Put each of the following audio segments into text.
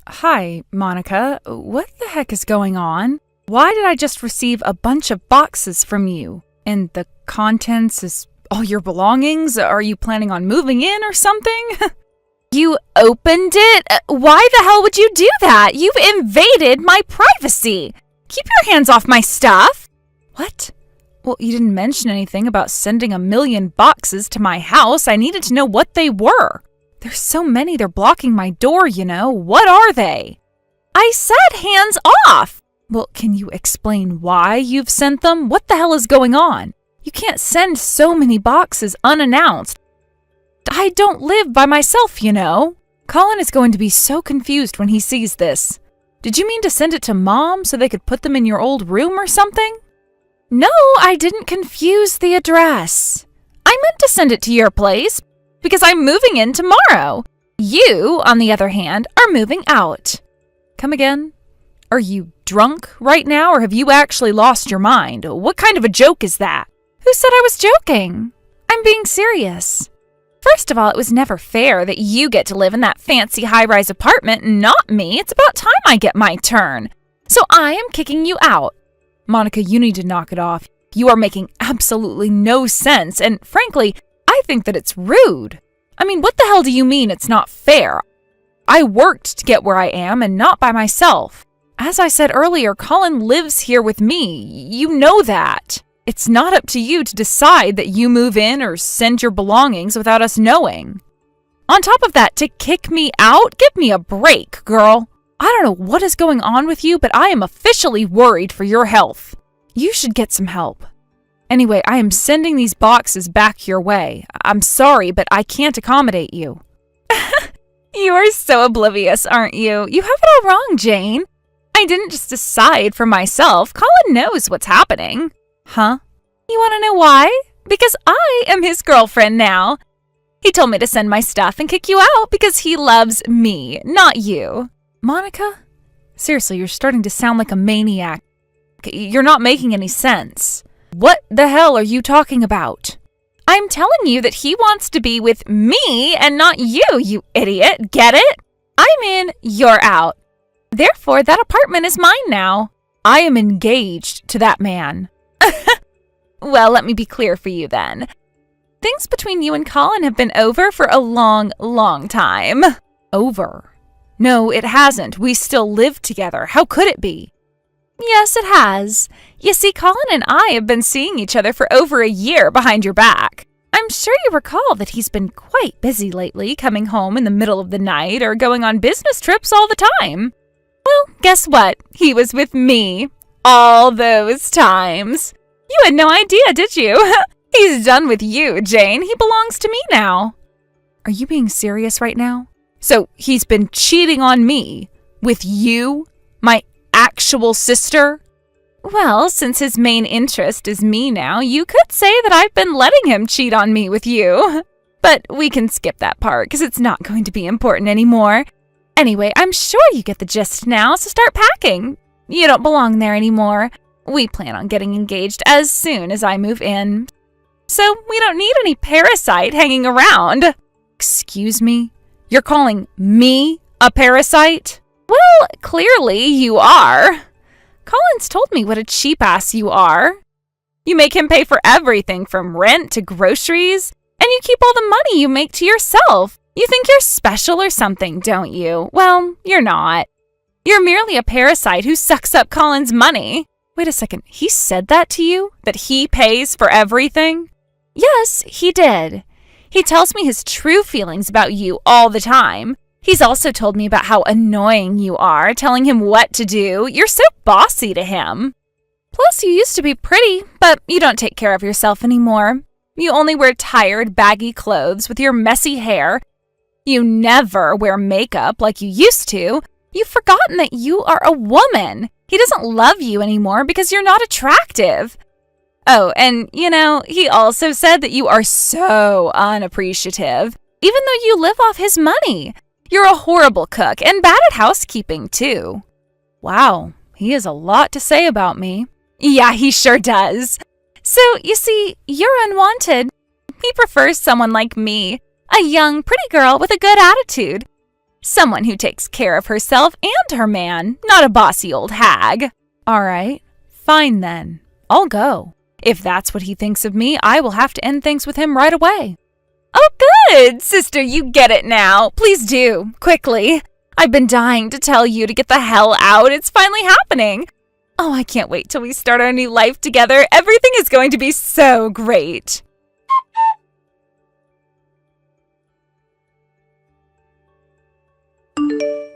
Hi, Monica. What the heck is going on? Why did I just receive a bunch of boxes from you? And the contents is all your belongings? Are you planning on moving in or something? You opened it? Why the hell would you do that? You've invaded my privacy. Keep your hands off my stuff. What? Well, you didn't mention anything about sending 1,000,000 boxes to my house. I needed to know what they were. There's so many, they're blocking my door, you know. What are they? I said hands off. Well, can you explain why you've sent them? What the hell is going on? You can't send so many boxes unannounced. I don't live by myself, you know. Colin is going to be so confused when he sees this. Did you mean to send it to Mom so they could put them in your old room or something? No, I didn't confuse the address. I meant to send it to your place because I'm moving in tomorrow. You, on the other hand, are moving out. Come again? Are you drunk right now, or have you actually lost your mind? What kind of a joke is that? Who said I was joking? I'm being serious. First of all, it was never fair that you get to live in that fancy high-rise apartment and not me. It's about time I get my turn. So I am kicking you out. Monica, you need to knock it off. You are making absolutely no sense, and frankly, I think that it's rude. I mean, what the hell do you mean it's not fair? I worked to get where I am and not by myself. As I said earlier, Colin lives here with me. You know that. It's not up to you to decide that you move in or send your belongings without us knowing. On top of that, to kick me out? Give me a break, girl. I don't know what is going on with you, but I am officially worried for your health. You should get some help. Anyway, I am sending these boxes back your way. I'm sorry, but I can't accommodate you. You are so oblivious, aren't you? You have it all wrong, Jane. I didn't just decide for myself. Colin knows what's happening. Huh? You want to know why? Because I am his girlfriend now. He told me to send my stuff and kick you out because he loves me, not you. Monica? Seriously, you're starting to sound like a maniac. You're not making any sense. What the hell are you talking about? I'm telling you that he wants to be with me and not you, you idiot. Get it? I'm in, you're out. Therefore, that apartment is mine now. I am engaged to that man. Well, let me be clear for you then. Things between you and Colin have been over for a long, long time. Over? No, it hasn't. We still live together. How could it be? Yes, it has. You see, Colin and I have been seeing each other for over a year behind your back. I'm sure you recall that he's been quite busy lately, coming home in the middle of the night or going on business trips all the time. Well, guess what? He was with me all those times. You had no idea, did you? He's done with you, Jane. He belongs to me now. Are you being serious right now? So he's been cheating on me with you, my actual sister? Well, since his main interest is me now, you could say that I've been letting him cheat on me with you. But we can skip that part because it's not going to be important anymore. Anyway, I'm sure you get the gist now, so start packing. You don't belong there anymore. We plan on getting engaged as soon as I move in. So we don't need any parasite hanging around. Excuse me? You're calling me a parasite? Well, clearly you are. Colin's told me what a cheap ass you are. You make him pay for everything from rent to groceries, and you keep all the money you make to yourself. You think you're special or something, don't you? Well, you're not. You're merely a parasite who sucks up Colin's money. Wait a second, he said that to you? That he pays for everything? Yes, he did. He tells me his true feelings about you all the time. He's also told me about how annoying you are, telling him what to do. You're so bossy to him. Plus, you used to be pretty, but you don't take care of yourself anymore. You only wear tired, baggy clothes with your messy hair. You never wear makeup like you used to. You've forgotten that you are a woman. He doesn't love you anymore because you're not attractive. Oh, and, he also said that you are so unappreciative, even though you live off his money. You're a horrible cook and bad at housekeeping, too. Wow, he has a lot to say about me. Yeah, he sure does. So, you see, you're unwanted. He prefers someone like me, a young, pretty girl with a good attitude. Someone who takes care of herself and her man, not a bossy old hag. All right, fine then. I'll go. If that's what he thinks of me, I will have to end things with him right away. Oh, good! Sister, you get it now. Please do. Quickly. I've been dying to tell you to get the hell out. It's finally happening. Oh, I can't wait till we start our new life together. Everything is going to be so great.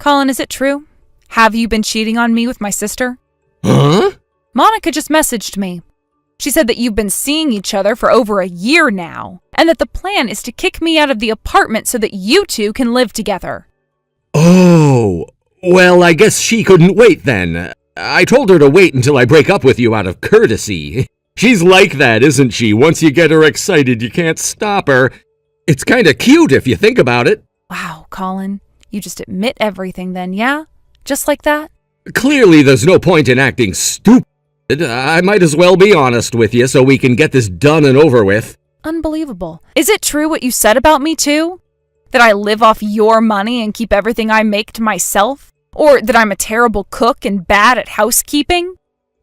Colin, is it true? Have you been cheating on me with my sister? Huh? Monica just messaged me. She said that you've been seeing each other for over a year now, and that the plan is to kick me out of the apartment so that you two can live together. Oh, well, I guess she couldn't wait then. I told her to wait until I break up with you out of courtesy. She's like that, isn't she? Once you get her excited, you can't stop her. It's kinda cute if you think about it. Wow, Colin, you just admit everything then, yeah? Just like that? Clearly, there's no point in acting stupid. I might as well be honest with you so we can get this done and over with. Unbelievable. Is it true what you said about me too? That I live off your money and keep everything I make to myself? Or that I'm a terrible cook and bad at housekeeping?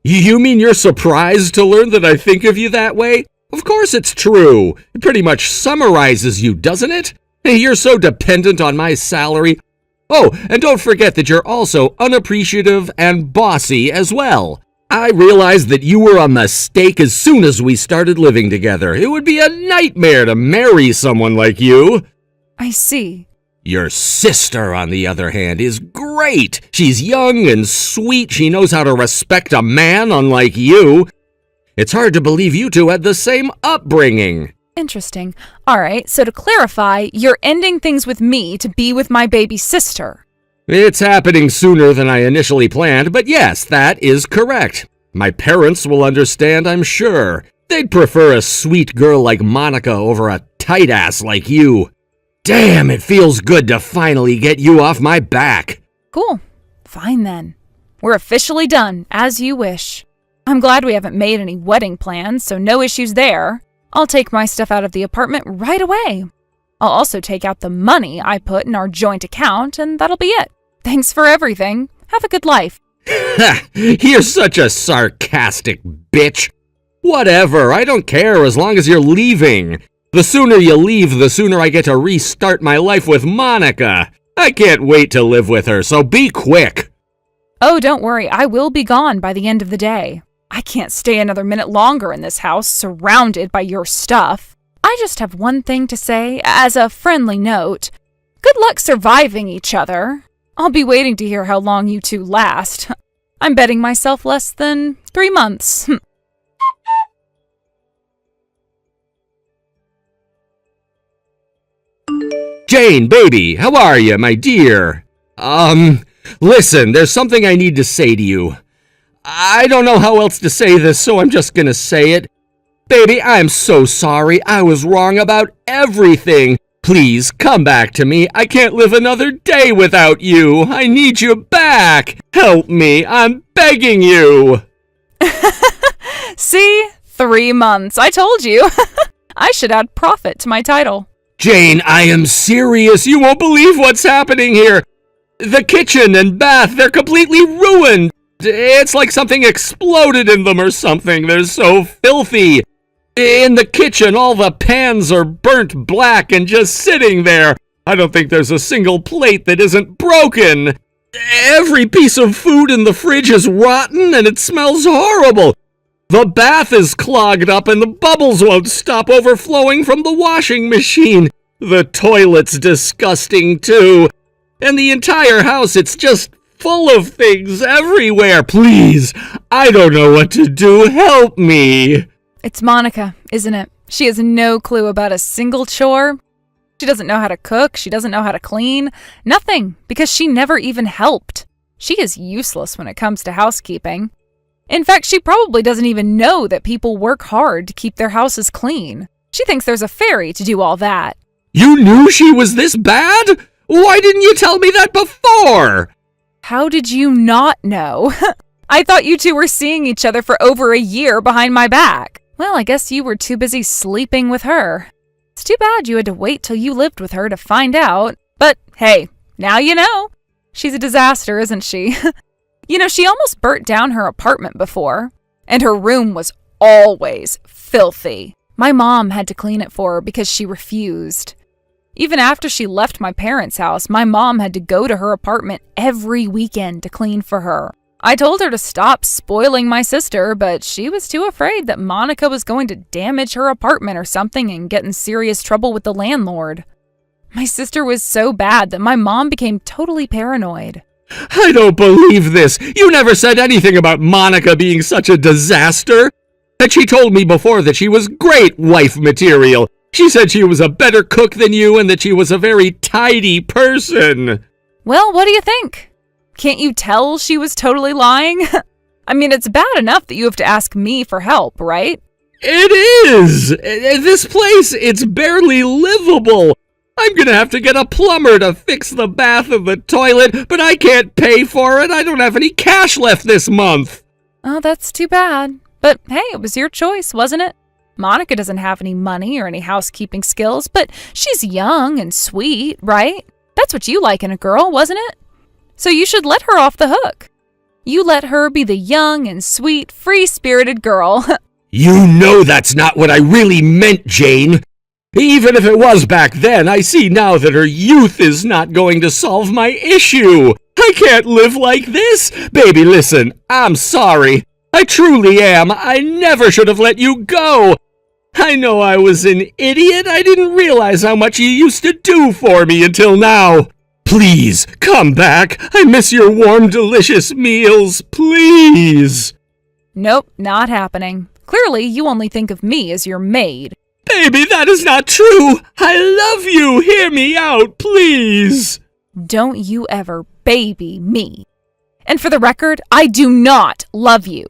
You mean you're surprised to learn that I think of you that way? Of course it's true. It pretty much summarizes you, doesn't it? You're so dependent on my salary. Oh, and don't forget that you're also unappreciative and bossy as well. I realized that you were a mistake as soon as we started living together. It would be a nightmare to marry someone like you. I see. Your sister, on the other hand, is great. She's young and sweet. She knows how to respect a man, unlike you. It's hard to believe you two had the same upbringing. Interesting. All right, so to clarify, you're ending things with me to be with my baby sister. It's happening sooner than I initially planned, but yes, that is correct. My parents will understand, I'm sure. They'd prefer a sweet girl like Monica over a tight ass like you. Damn, it feels good to finally get you off my back. Cool. Fine then. We're officially done, as you wish. I'm glad we haven't made any wedding plans, so no issues there. I'll take my stuff out of the apartment right away. I'll also take out the money I put in our joint account, and that'll be it. Thanks for everything. Have a good life. You're such a sarcastic bitch. Whatever, I don't care as long as you're leaving. The sooner you leave, the sooner I get to restart my life with Monica. I can't wait to live with her, so be quick. Oh, don't worry. I will be gone by the end of the day. I can't stay another minute longer in this house, surrounded by your stuff. I just have one thing to say, as a friendly note. Good luck surviving each other. I'll be waiting to hear how long you two last. I'm betting myself less than 3 months. Jane, baby, how are you, my dear? Listen, there's something I need to say to you. I don't know how else to say this, so I'm just gonna say it. Baby, I'm so sorry. I was wrong about everything. Please, come back to me. I can't live another day without you. I need you back. Help me. I'm begging you. See? 3 months. I told you. I should add profit to my title. Jane, I am serious. You won't believe what's happening here. The kitchen and bath, they're completely ruined. It's like something exploded in them or something. They're so filthy. In the kitchen, all the pans are burnt black and just sitting there. I don't think there's a single plate that isn't broken. Every piece of food in the fridge is rotten and it smells horrible. The bath is clogged up and the bubbles won't stop overflowing from the washing machine. The toilet's disgusting too. And the entire house, it's just full of things everywhere. Please, I don't know what to do. Help me. It's Monica, isn't it? She has no clue about a single chore. She doesn't know how to cook. She doesn't know how to clean. Nothing, because she never even helped. She is useless when it comes to housekeeping. In fact, she probably doesn't even know that people work hard to keep their houses clean. She thinks there's a fairy to do all that. You knew she was this bad? Why didn't you tell me that before? How did you not know? I thought you two were seeing each other for over a year behind my back. Well, I guess you were too busy sleeping with her. It's too bad you had to wait till you lived with her to find out. But hey, Now you know. She's a disaster, isn't she? She almost burnt down her apartment before. And her room was always filthy. My mom had to clean it for her because she refused. Even after she left my parents' house, my mom had to go to her apartment every weekend to clean for her. I told her to stop spoiling my sister, but she was too afraid that Monica was going to damage her apartment or something and get in serious trouble with the landlord. My sister was so bad that my mom became totally paranoid. I don't believe this. You never said anything about Monica being such a disaster. And she told me before that she was great wife material. She said she was a better cook than you and that she was a very tidy person. Well, what do you think? Can't you tell she was totally lying? I mean, it's bad enough that you have to ask me for help, right? It is! This place, it's barely livable. I'm gonna have to get a plumber to fix the bath and the toilet, but I can't pay for it. I don't have any cash left this month. Oh, that's too bad. But hey, it was your choice, wasn't it? Monica doesn't have any money or any housekeeping skills, but she's young and sweet, right? That's what you like in a girl, wasn't it? So you should let her off the hook. You let her be the young and sweet, free-spirited girl. You know that's not what I really meant, Jane. Even if it was back then, I see now that her youth is not going to solve my issue. I can't live like this. Baby, listen, I'm sorry. I truly am. I never should have let you go. I know I was an idiot. I didn't realize how much you used to do for me until now. Please, come back. I miss your warm, delicious meals. Please. Nope, not happening. Clearly, you only think of me as your maid. Baby, that is not true. I love you. Hear me out, please. Don't you ever baby me. And for the record, I do not love you.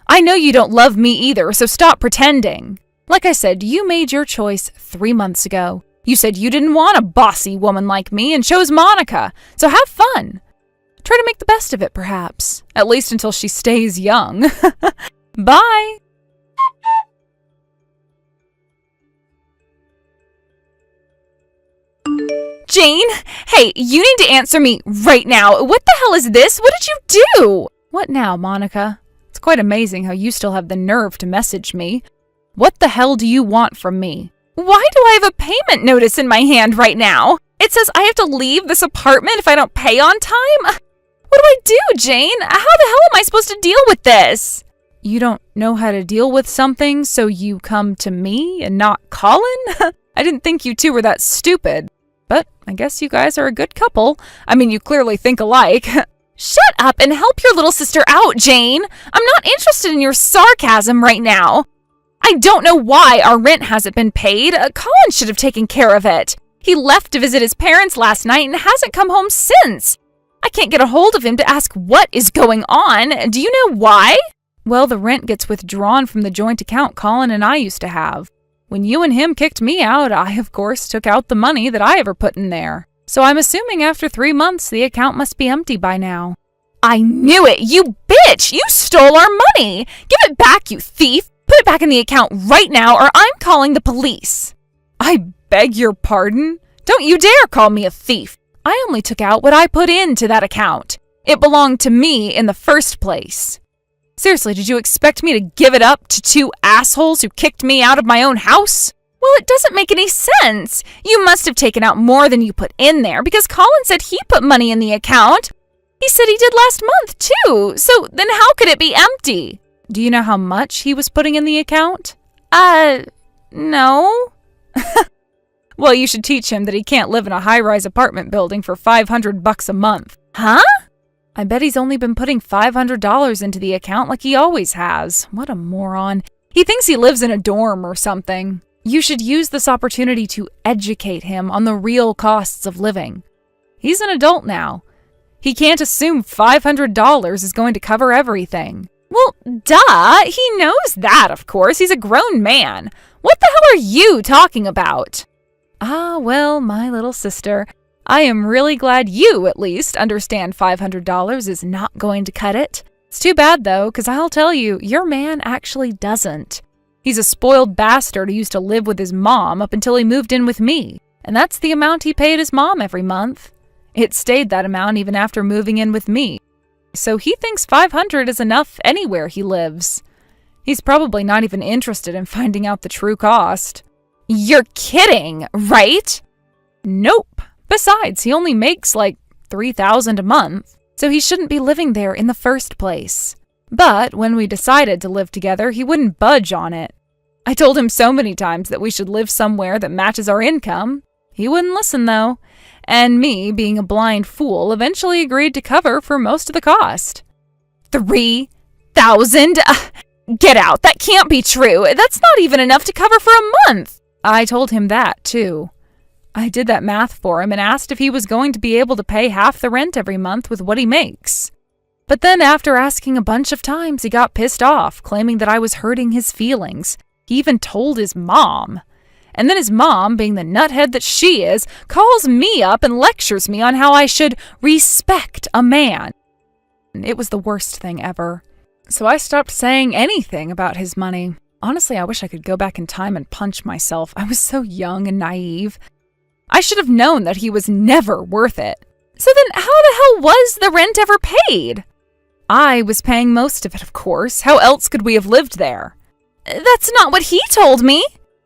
I know you don't love me either, so stop pretending. Like I said, you made your choice 3 months ago. You said you didn't want a bossy woman like me and chose Monica, so have fun. Try to make the best of it, perhaps. At least until she stays young. Bye. Jane, hey, you need to answer me right now. What the hell is this? What did you do? What now, Monica? It's quite amazing how you still have the nerve to message me. What the hell do you want from me? Why do I have a payment notice in my hand right now? It says I have to leave this apartment if I don't pay on time? What do I do, Jane? How the hell am I supposed to deal with this? You don't know how to deal with something, so you come to me and not Colin? I didn't think you two were that stupid. But I guess you guys are a good couple. I mean, you clearly think alike. Shut up and help your little sister out, Jane. I'm not interested in your sarcasm right now. I don't know why our rent hasn't been paid. Colin should have taken care of it. He left to visit his parents last night and hasn't come home since. I can't get a hold of him to ask what is going on. Do you know why? Well, the rent gets withdrawn from the joint account Colin and I used to have. When you and him kicked me out, I, of course, took out the money that I ever put in there. So I'm assuming after 3 months, the account must be empty by now. I knew it! You bitch! You stole our money! Give it back, you thief! Put it back in the account right now, or I'm calling the police. I beg your pardon? Don't you dare call me a thief. I only took out what I put into that account. It belonged to me in the first place. Seriously, did you expect me to give it up to 2 assholes who kicked me out of my own house? Well, it doesn't make any sense. You must have taken out more than you put in there because Colin said he put money in the account. He said he did last month, too. So then how could it be empty? Do you know how much he was putting in the account? No. Well, you should teach him that he can't live in a high-rise apartment building for $500 a month. Huh? I bet he's only been putting $500 into the account like he always has. What a moron. He thinks he lives in a dorm or something. You should use this opportunity to educate him on the real costs of living. He's an adult now. He can't assume $500 is going to cover everything. Well, duh. He knows that, of course. He's a grown man. What the hell are you talking about? Ah, well, my little sister, I am really glad you, at least, understand $500 is not going to cut it. It's too bad, though, because I'll tell you, your man actually doesn't. He's a spoiled bastard who used to live with his mom up until he moved in with me, and that's the amount he paid his mom every month. It stayed that amount even after moving in with me. So he thinks $500 is enough anywhere he lives. He's probably not even interested in finding out the true cost. You're kidding, right? Nope. Besides, he only makes like $3,000 a month, so he shouldn't be living there in the first place. But when we decided to live together, he wouldn't budge on it. I told him so many times that we should live somewhere that matches our income. He wouldn't listen though, and me, being a blind fool, eventually agreed to cover for most of the cost. $3,000? Get out, that can't be true. That's not even enough to cover for a month. I told him that too. I did that math for him and asked if he was going to be able to pay half the rent every month with what he makes. But then after asking a bunch of times, he got pissed off, claiming that I was hurting his feelings. He even told his mom. And then his mom, being the nuthead that she is, calls me up and lectures me on how I should respect a man. It was the worst thing ever. So I stopped saying anything about his money. Honestly, I wish I could go back in time and punch myself. I was so young and naive. I should have known that he was never worth it. So then how the hell was the rent ever paid? I was paying most of it, of course. How else could we have lived there? That's not what he told me.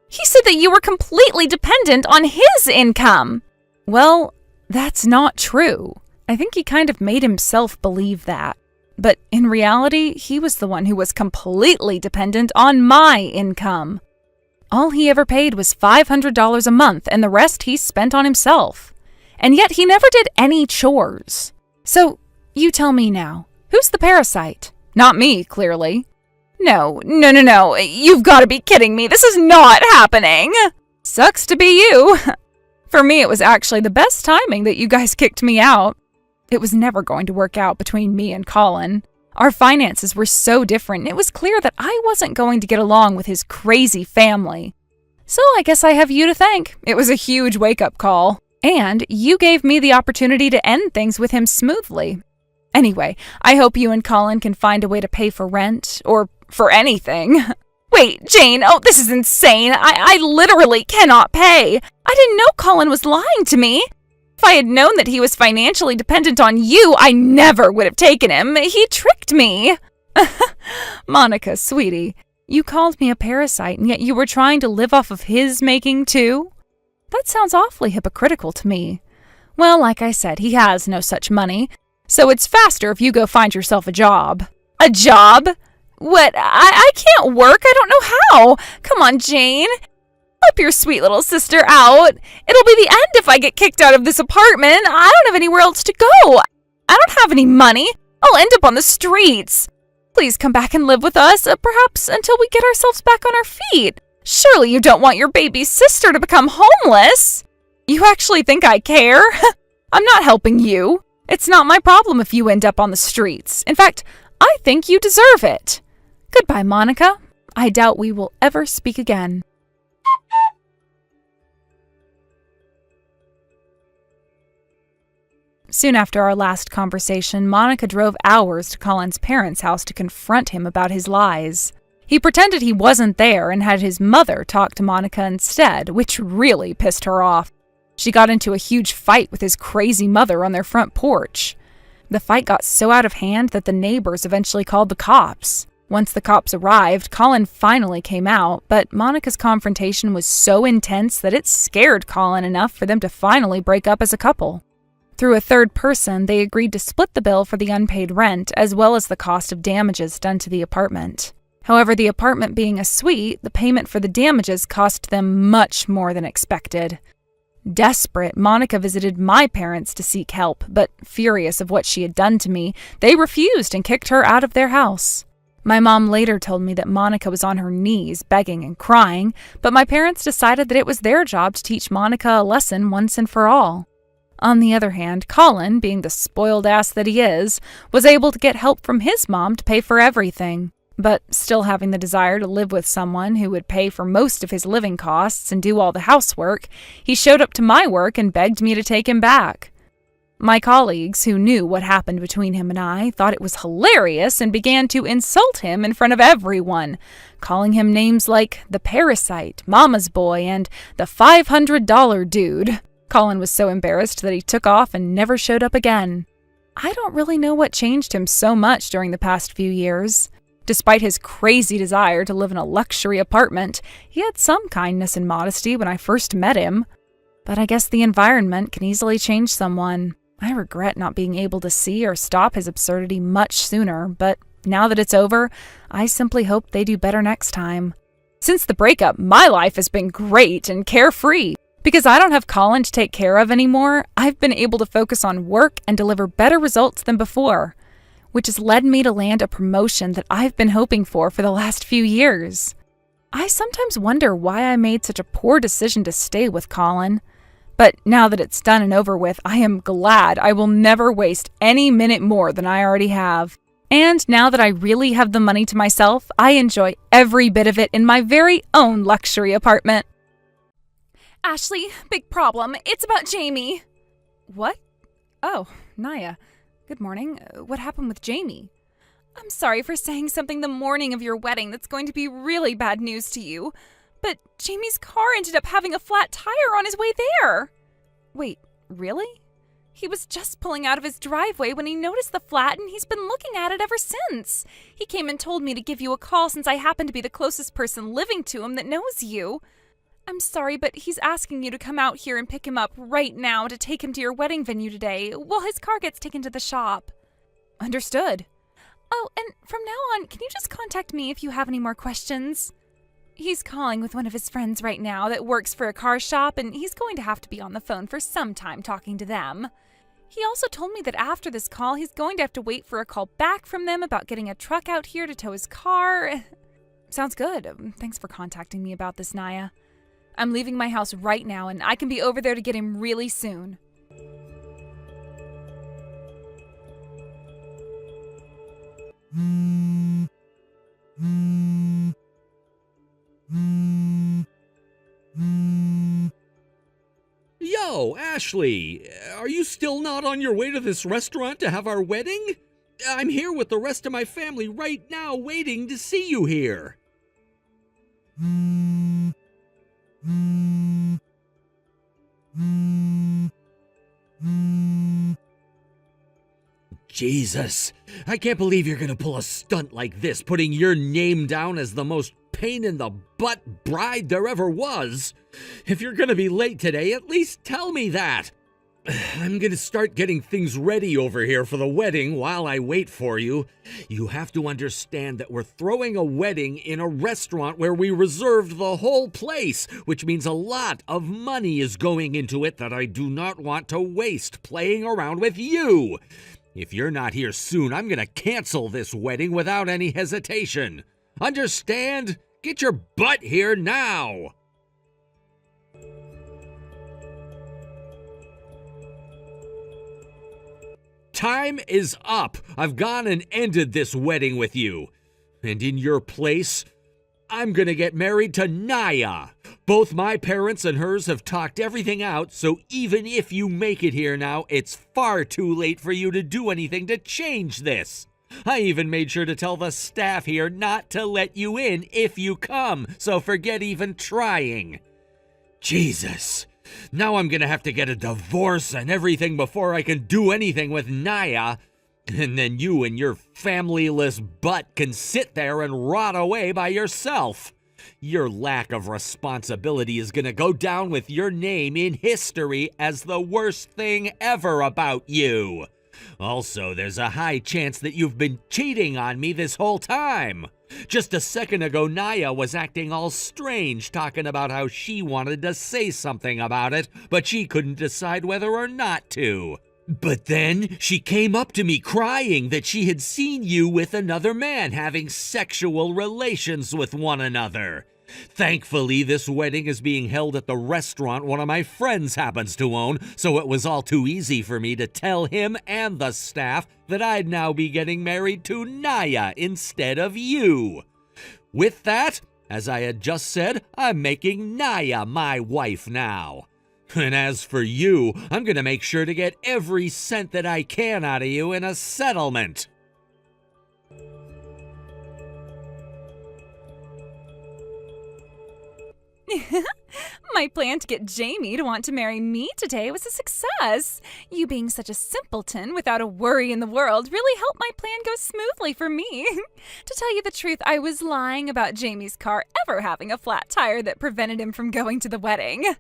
He said that you were completely dependent on his income. Well, that's not true. I think he kind of made himself believe that. But in reality, he was the one who was completely dependent on my income. All he ever paid was $500 a month, and the rest he spent on himself. And yet he never did any chores. So, you tell me now, who's the parasite? Not me, clearly. No. You've got to be kidding me. This is not happening. Sucks to be you. For me, it was actually the best timing that you guys kicked me out. It was never going to work out between me and Colin. Our finances were so different, and it was clear that I wasn't going to get along with his crazy family. So I guess I have you to thank. It was a huge wake-up call. And you gave me the opportunity to end things with him smoothly. Anyway, I hope you and Colin can find a way to pay for rent, or for anything. Wait, Jane, this is insane. I literally cannot pay. I didn't know Colin was lying to me. If I had known that he was financially dependent on you, I never would have taken him. He tricked me. Monica, sweetie, you called me a parasite, and yet you were trying to live off of his making too? That sounds awfully hypocritical to me. Well, like I said, he has no such money, so it's faster if you go find yourself a job. A job? What? I can't work. I don't know how. Come on, Jane. Help your sweet little sister out. It'll be the end if I get kicked out of this apartment. I don't have anywhere else to go. I don't have any money. I'll end up on the streets. Please come back and live with us, perhaps until we get ourselves back on our feet. Surely you don't want your baby sister to become homeless. You actually think I care? I'm not helping you. It's not my problem if you end up on the streets. In fact, I think you deserve it. Goodbye, Monica. I doubt we will ever speak again. Soon after our last conversation, Monica drove hours to Colin's parents' house to confront him about his lies. He pretended he wasn't there and had his mother talk to Monica instead, which really pissed her off. She got into a huge fight with his crazy mother on their front porch. The fight got so out of hand that the neighbors eventually called the cops. Once the cops arrived, Colin finally came out, but Monica's confrontation was so intense that it scared Colin enough for them to finally break up as a couple. Through a third person, they agreed to split the bill for the unpaid rent as well as the cost of damages done to the apartment. However, the apartment being a suite, the payment for the damages cost them much more than expected. Desperate, Monica visited my parents to seek help, but furious of what she had done to me, they refused and kicked her out of their house. My mom later told me that Monica was on her knees begging and crying, but my parents decided that it was their job to teach Monica a lesson once and for all. On the other hand, Colin, being the spoiled ass that he is, was able to get help from his mom to pay for everything. But still having the desire to live with someone who would pay for most of his living costs and do all the housework, he showed up to my work and begged me to take him back. My colleagues, who knew what happened between him and I, thought it was hilarious and began to insult him in front of everyone, calling him names like the parasite, mama's boy, and the $500 dude. Colin was so embarrassed that he took off and never showed up again. I don't really know what changed him so much during the past few years. Despite his crazy desire to live in a luxury apartment, he had some kindness and modesty when I first met him. But I guess the environment can easily change someone. I regret not being able to see or stop his absurdity much sooner, but now that it's over, I simply hope they do better next time. Since the breakup, my life has been great and carefree. Because I don't have Colin to take care of anymore, I've been able to focus on work and deliver better results than before, which has led me to land a promotion that I've been hoping for the last few years. I sometimes wonder why I made such a poor decision to stay with Colin. But now that it's done and over with, I am glad I will never waste any minute more than I already have. And now that I really have the money to myself, I enjoy every bit of it in my very own luxury apartment. Ashley, big problem. It's about Jamie. What? Oh, Naya. Good morning. What happened with Jamie? I'm sorry for saying something the morning of your wedding that's going to be really bad news to you, but Jamie's car ended up having a flat tire on his way there. Wait, really? He was just pulling out of his driveway when he noticed the flat, and he's been looking at it ever since. He came and told me to give you a call since I happen to be the closest person living to him that knows you. I'm sorry, but he's asking you to come out here and pick him up right now to take him to your wedding venue today while his car gets taken to the shop. Understood. Oh, and from now on, can you just contact me if you have any more questions? He's calling with one of his friends right now that works for a car shop, and he's going to have to be on the phone for some time talking to them. He also told me that after this call, he's going to have to wait for a call back from them about getting a truck out here to tow his car. Sounds good. Thanks for contacting me about this, Naya. I'm leaving my house right now, and I can be over there to get him really soon. Yo, Ashley, are you still not on your way to this restaurant to have our wedding? I'm here with the rest of my family right now waiting to see you here. Jesus, I can't believe you're gonna pull a stunt like this, putting your name down as the most pain-in-the-butt bride there ever was. If you're gonna be late today, at least tell me that. I'm gonna start getting things ready over here for the wedding while I wait for you. You have to understand that we're throwing a wedding in a restaurant where we reserved the whole place, which means a lot of money is going into it that I do not want to waste playing around with you. If you're not here soon, I'm gonna cancel this wedding without any hesitation. Understand? Get your butt here now! Time is up. I've gone and ended this wedding with you. And in your place, I'm gonna get married to Naya. Both my parents and hers have talked everything out, so even if you make it here now, it's far too late for you to do anything to change this. I even made sure to tell the staff here not to let you in if you come, so forget even trying. Jesus. Now I'm gonna have to get a divorce and everything before I can do anything with Naya. And then you and your familyless butt can sit there and rot away by yourself. Your lack of responsibility is gonna go down with your name in history as the worst thing ever about you. Also, there's a high chance that you've been cheating on me this whole time. Just a second ago, Naya was acting all strange, talking about how she wanted to say something about it, but she couldn't decide whether or not to. But then she came up to me crying that she had seen you with another man having sexual relations with one another. Thankfully, this wedding is being held at the restaurant one of my friends happens to own, so it was all too easy for me to tell him and the staff that I'd now be getting married to Naya instead of you. With that, as I had just said, I'm making Naya my wife now. And as for you, I'm gonna make sure to get every cent that I can out of you in a settlement. My plan to get Jamie to want to marry me today was a success. You being such a simpleton without a worry in the world really helped my plan go smoothly for me. To tell you the truth, I was lying about Jamie's car ever having a flat tire that prevented him from going to the wedding.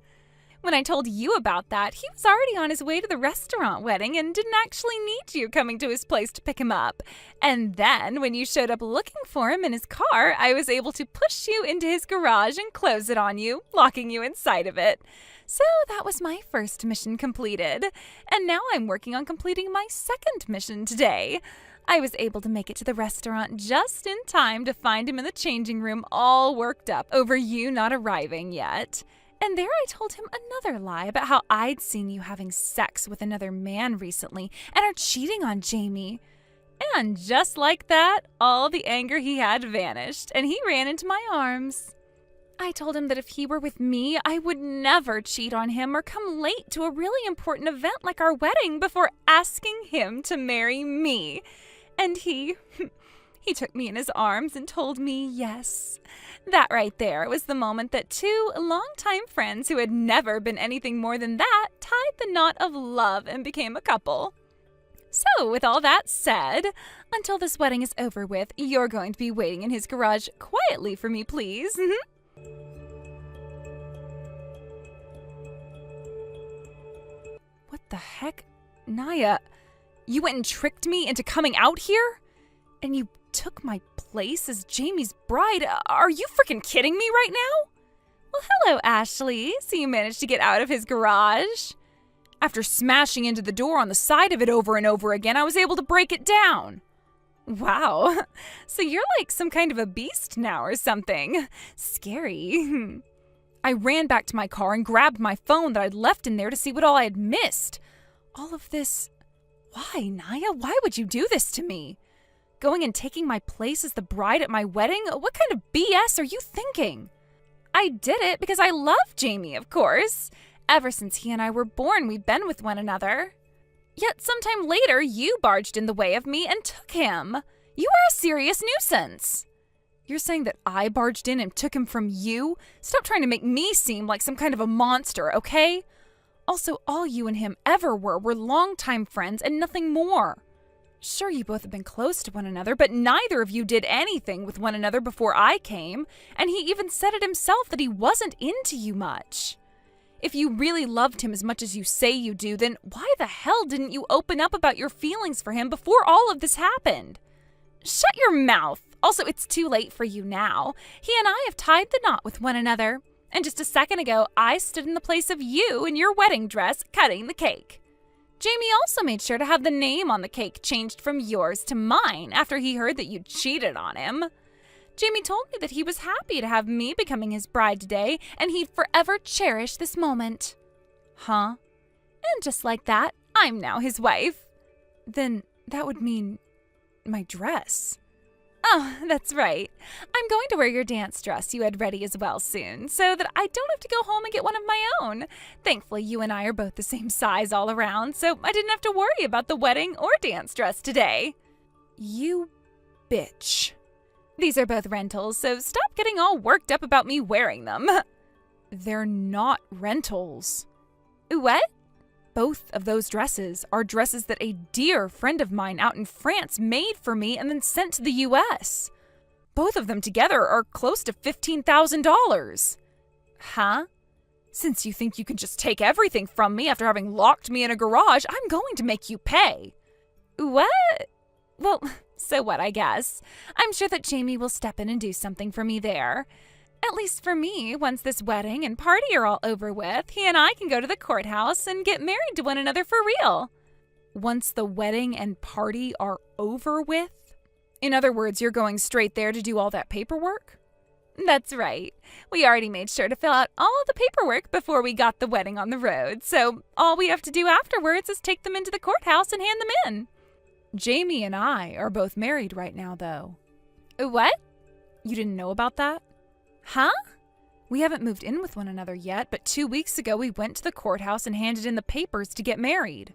When I told you about that, he was already on his way to the restaurant wedding and didn't actually need you coming to his place to pick him up. And then, when you showed up looking for him in his car, I was able to push you into his garage and close it on you, locking you inside of it. So that was my first mission completed. And now I'm working on completing my second mission today. I was able to make it to the restaurant just in time to find him in the changing room all worked up over you not arriving yet. And there I told him another lie about how I'd seen you having sex with another man recently and are cheating on Jamie. And just like that, all the anger he had vanished, and he ran into my arms. I told him that if he were with me, I would never cheat on him or come late to a really important event like our wedding before asking him to marry me. And he took me in his arms and told me yes. That right there was the moment that two longtime friends who had never been anything more than that tied the knot of love and became a couple. So, with all that said, until this wedding is over with, you're going to be waiting in his garage quietly for me, please. What the heck? Naya, you went and tricked me into coming out here? And you took my place as Jamie's bride? Are you freaking kidding me right now? Well, hello, Ashley. So you managed to get out of his garage? After smashing into the door on the side of it over and over again, I was able to break it down. Wow. So you're like some kind of a beast now or something. Scary. I ran back to my car and grabbed my phone that I'd left in there to see what all I had missed. All of this... Why, Naya? Why would you do this to me? Going and taking my place as the bride at my wedding? What kind of BS are you thinking? I did it because I love Jamie, of course. Ever since he and I were born, we've been with one another. Yet sometime later, you barged in the way of me and took him. You are a serious nuisance. You're saying that I barged in and took him from you? Stop trying to make me seem like some kind of a monster, okay? Also, all you and him ever were longtime friends and nothing more. Sure, you both have been close to one another, but neither of you did anything with one another before I came, and he even said it himself that he wasn't into you much. If you really loved him as much as you say you do, then why the hell didn't you open up about your feelings for him before all of this happened? Shut your mouth. Also, it's too late for you now. He and I have tied the knot with one another, and just a second ago, I stood in the place of you in your wedding dress cutting the cake. Jamie also made sure to have the name on the cake changed from yours to mine after he heard that you cheated on him. Jamie told me that he was happy to have me becoming his bride today, and he'd forever cherish this moment. Huh? And just like that, I'm now his wife. Then that would mean my dress. Oh, that's right. I'm going to wear your dance dress you had ready as well soon, so that I don't have to go home and get one of my own. Thankfully, you and I are both the same size all around, so I didn't have to worry about the wedding or dance dress today. You bitch. These are both rentals, so stop getting all worked up about me wearing them. They're not rentals. What? Both of those dresses are dresses that a dear friend of mine out in France made for me and then sent to the US. Both of them together are close to $15,000. Huh? Since you think you can just take everything from me after having locked me in a garage, I'm going to make you pay. What? Well, so what, I guess. I'm sure that Jamie will step in and do something for me there. At least for me, once this wedding and party are all over with, he and I can go to the courthouse and get married to one another for real. Once the wedding and party are over with? In other words, you're going straight there to do all that paperwork? That's right. We already made sure to fill out all the paperwork before we got the wedding on the road, so all we have to do afterwards is take them into the courthouse and hand them in. Jamie and I are both married right now, though. What? You didn't know about that? Huh? We haven't moved in with one another yet, but 2 weeks ago we went to the courthouse and handed in the papers to get married.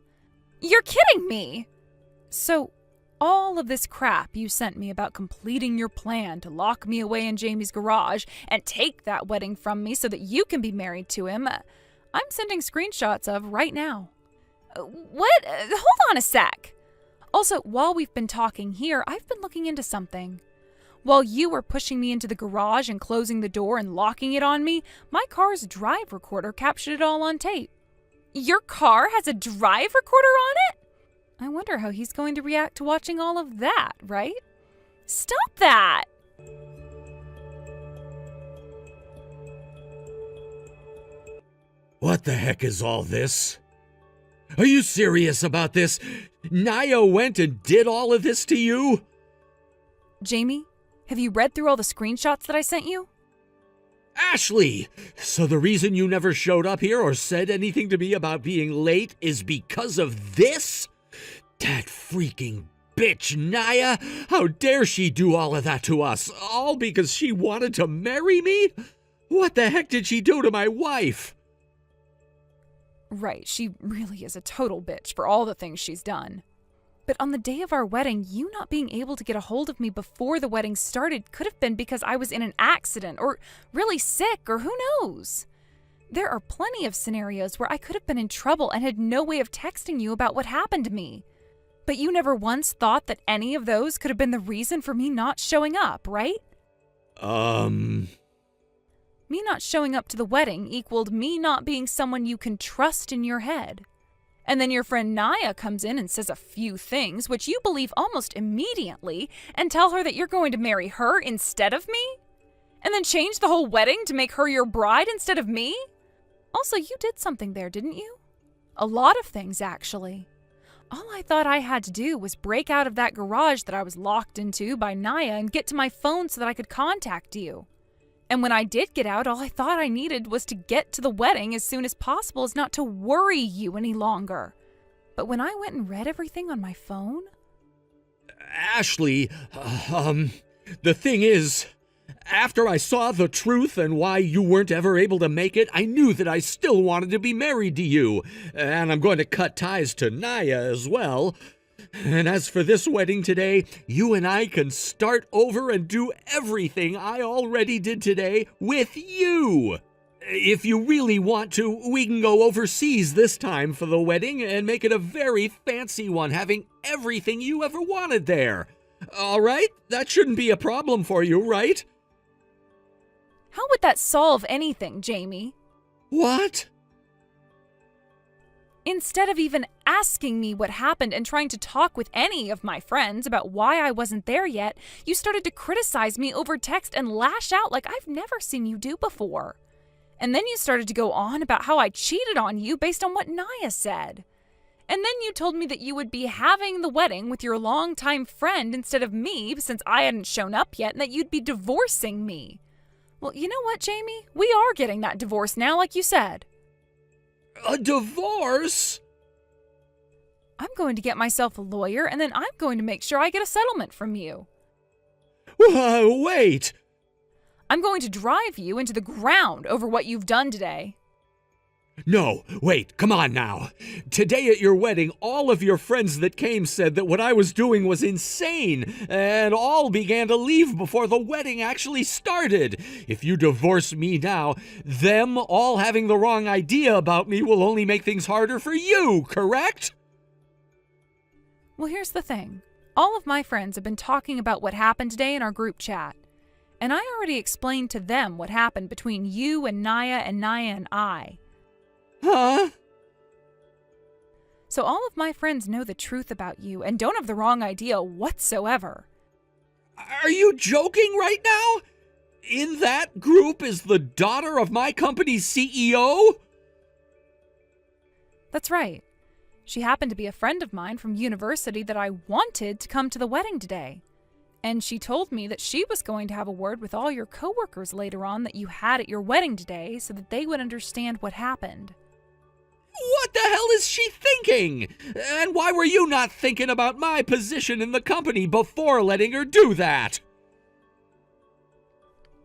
You're kidding me! So, all of this crap you sent me about completing your plan to lock me away in Jamie's garage and take that wedding from me so that you can be married to him, I'm sending screenshots of right now. What? Hold on a sec. Also, while we've been talking here, I've been looking into something. While you were pushing me into the garage and closing the door and locking it on me, my car's drive recorder captured it all on tape. Your car has a drive recorder on it? I wonder how he's going to react to watching all of that, right? Stop that! What the heck is all this? Are you serious about this? Naya went and did all of this to you? Jamie, have you read through all the screenshots that I sent you? Ashley! So the reason you never showed up here or said anything to me about being late is because of this? That freaking bitch, Naya! How dare she do all of that to us? All because she wanted to marry me? What the heck did she do to my wife? Right, she really is a total bitch for all the things she's done. But on the day of our wedding, you not being able to get a hold of me before the wedding started could have been because I was in an accident or really sick or who knows. There are plenty of scenarios where I could have been in trouble and had no way of texting you about what happened to me. But you never once thought that any of those could have been the reason for me not showing up, right? Me not showing up to the wedding equaled me not being someone you can trust in your head. And then your friend Naya comes in and says a few things, which you believe almost immediately, and tell her that you're going to marry her instead of me? And then change the whole wedding to make her your bride instead of me? Also, you did something there, didn't you? A lot of things, actually. All I thought I had to do was break out of that garage that I was locked into by Naya and get to my phone so that I could contact you. And when I did get out, all I thought I needed was to get to the wedding as soon as possible as not to worry you any longer. But when I went and read everything on my phone... Ashley, the thing is, after I saw the truth and why you weren't ever able to make it, I knew that I still wanted to be married to you. And I'm going to cut ties to Naya as well. And as for this wedding today, you and I can start over and do everything I already did today with you. If you really want to, we can go overseas this time for the wedding and make it a very fancy one, having everything you ever wanted there. All right? That shouldn't be a problem for you, right? How would that solve anything, Jamie? What? Instead of even asking me what happened and trying to talk with any of my friends about why I wasn't there yet, you started to criticize me over text and lash out like I've never seen you do before. And then you started to go on about how I cheated on you based on what Naya said. And then you told me that you would be having the wedding with your longtime friend instead of me since I hadn't shown up yet, and that you'd be divorcing me. Well, you know what, Jamie? We are getting that divorce now, like you said. A divorce? I'm going to get myself a lawyer, and then I'm going to make sure I get a settlement from you. Wait! I'm going to drive you into the ground over what you've done today. No, wait, come on now. Today at your wedding, all of your friends that came said that what I was doing was insane, and all began to leave before the wedding actually started. If you divorce me now, them all having the wrong idea about me will only make things harder for you, correct? Well, here's the thing. All of my friends have been talking about what happened today in our group chat. And I already explained to them what happened between you and Naya and I. Huh? So all of my friends know the truth about you and don't have the wrong idea whatsoever. Are you joking right now? In that group is the daughter of my company's CEO? That's right. She happened to be a friend of mine from university that I wanted to come to the wedding today. And she told me that she was going to have a word with all your coworkers later on that you had at your wedding today so that they would understand what happened. What the hell is she thinking? And why were you not thinking about my position in the company before letting her do that?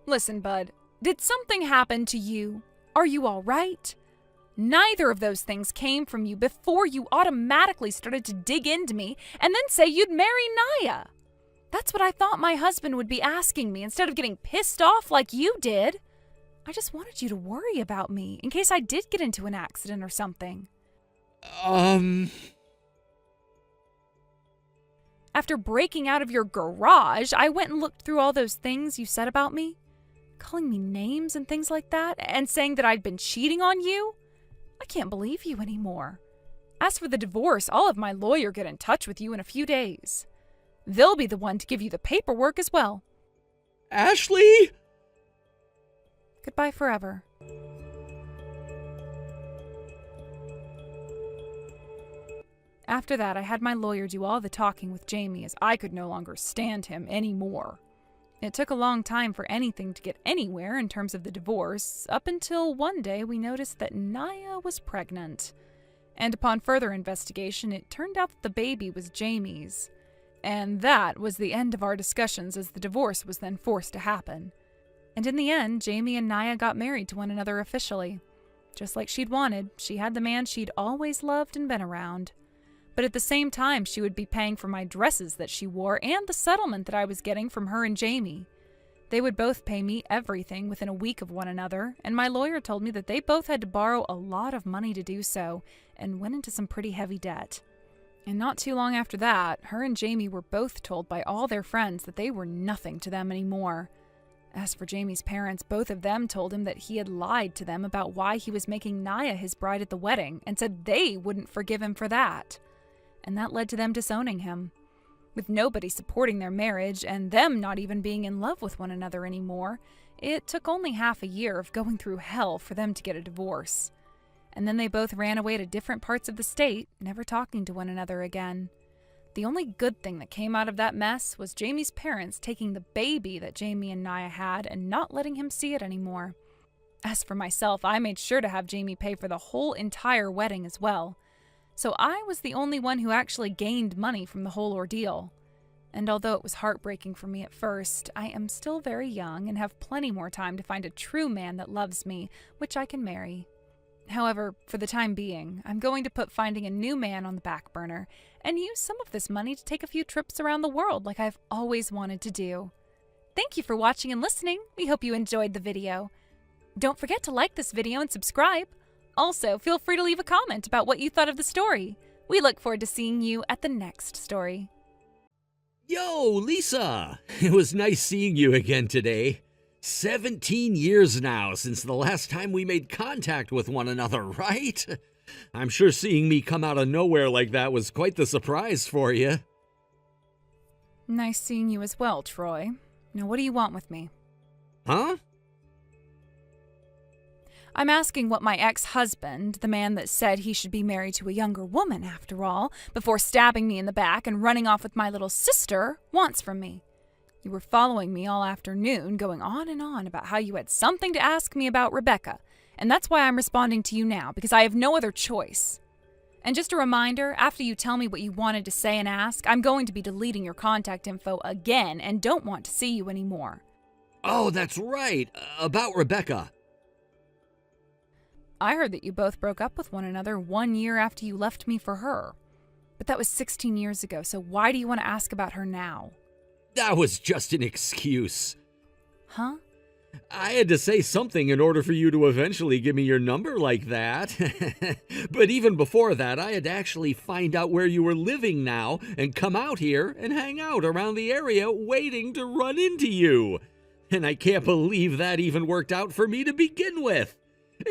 Listen, bud, did something happen to you? Are you all right? Neither of those things came from you before you automatically started to dig into me and then say you'd marry Naya. That's what I thought my husband would be asking me instead of getting pissed off like you did. I just wanted you to worry about me in case I did get into an accident or something. After breaking out of your garage, I went and looked through all those things you said about me, calling me names and things like that, and saying that I'd been cheating on you. I can't believe you anymore. As for the divorce, I'll have my lawyer get in touch with you in a few days. They'll be the one to give you the paperwork as well. Ashley? Goodbye forever. After that, I had my lawyer do all the talking with Jamie as I could no longer stand him anymore. It took a long time for anything to get anywhere in terms of the divorce, up until one day we noticed that Naya was pregnant. And upon further investigation, it turned out that the baby was Jamie's. And that was the end of our discussions as the divorce was then forced to happen. And in the end, Jamie and Naya got married to one another officially. Just like she'd wanted, she had the man she'd always loved and been around. But at the same time, she would be paying for my dresses that she wore and the settlement that I was getting from her and Jamie. They would both pay me everything within a week of one another, and my lawyer told me that they both had to borrow a lot of money to do so, and went into some pretty heavy debt. And not too long after that, her and Jamie were both told by all their friends that they were nothing to them anymore. As for Jamie's parents, both of them told him that he had lied to them about why he was making Naya his bride at the wedding, and said they wouldn't forgive him for that. And that led to them disowning him. With nobody supporting their marriage, and them not even being in love with one another anymore, it took only half a year of going through hell for them to get a divorce. And then they both ran away to different parts of the state, never talking to one another again. The only good thing that came out of that mess was Jamie's parents taking the baby that Jamie and Naya had and not letting him see it anymore. As for myself, I made sure to have Jamie pay for the whole entire wedding as well. So I was the only one who actually gained money from the whole ordeal. And although it was heartbreaking for me at first, I am still very young and have plenty more time to find a true man that loves me, which I can marry. However, for the time being, I'm going to put finding a new man on the back burner and use some of this money to take a few trips around the world like I've always wanted to do. Thank you for watching and listening. We hope you enjoyed the video. Don't forget to like this video and subscribe. Also, feel free to leave a comment about what you thought of the story. We look forward to seeing you at the next story. Yo, Lisa! It was nice seeing you again today. 17 years now since the last time we made contact with one another, right? I'm sure seeing me come out of nowhere like that was quite the surprise for you. Nice seeing you as well, Troy. Now what do you want with me? Huh? I'm asking what my ex-husband, the man that said he should be married to a younger woman after all, before stabbing me in the back and running off with my little sister, wants from me. You were following me all afternoon, going on and on about how you had something to ask me about Rebecca, and that's why I'm responding to you now, because I have no other choice. And just a reminder, after you tell me what you wanted to say and ask, I'm going to be deleting your contact info again and don't want to see you anymore. Oh, that's right. About Rebecca. I heard that you both broke up with one another 1 year after you left me for her. But that was 16 years ago, so why do you want to ask about her now? That was just an excuse. Huh? I had to say something in order for you to eventually give me your number like that. But even before that, I had to actually find out where you were living now and come out here and hang out around the area waiting to run into you. And I can't believe that even worked out for me to begin with.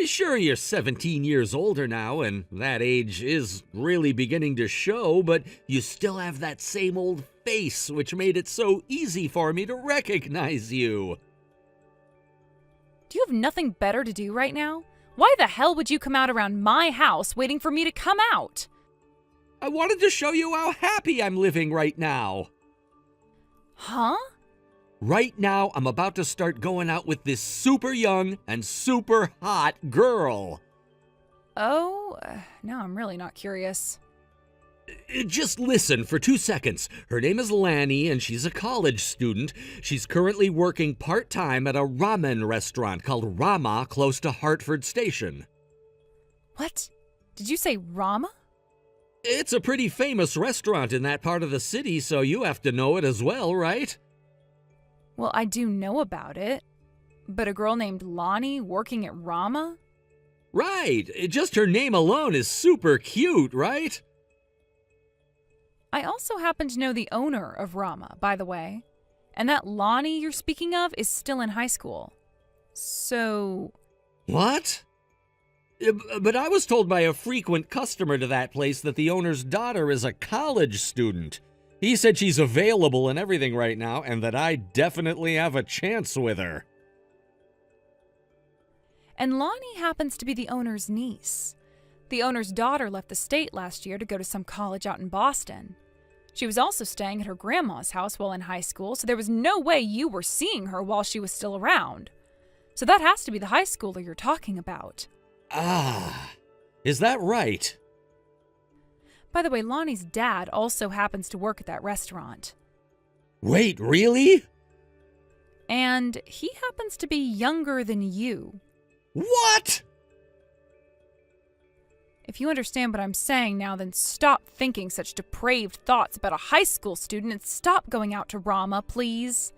Sure, you're 17 years older now, and that age is really beginning to show, but you still have that same old face, which made it so easy for me to recognize you. Do you have nothing better to do right now? Why the hell would you come out around my house waiting for me to come out? I wanted to show you how happy I'm living right now. Huh? Right now, I'm about to start going out with this super young and super hot girl. Oh, now I'm really not curious. Just listen for 2 seconds. Her name is Lanny, and she's a college student. She's currently working part-time at a ramen restaurant called Rama close to Hartford Station. What? Did you say Rama? It's a pretty famous restaurant in that part of the city, so you have to know it as well, right? Well, I do know about it. But a girl named Lonnie working at Rama? Right. Just her name alone is super cute, right? I also happen to know the owner of Rama, by the way. And that Lonnie you're speaking of is still in high school. So... What? But I was told by a frequent customer to that place that the owner's daughter is a college student. He said she's available and everything right now, and that I definitely have a chance with her. And Lonnie happens to be the owner's niece. The owner's daughter left the state last year to go to some college out in Boston. She was also staying at her grandma's house while in high school, so there was no way you were seeing her while she was still around. So that has to be the high schooler you're talking about. Ah, is that right? By the way, Lonnie's dad also happens to work at that restaurant. Wait, really? And he happens to be younger than you. What? If you understand what I'm saying now, then stop thinking such depraved thoughts about a high school student and stop going out to Rama, please.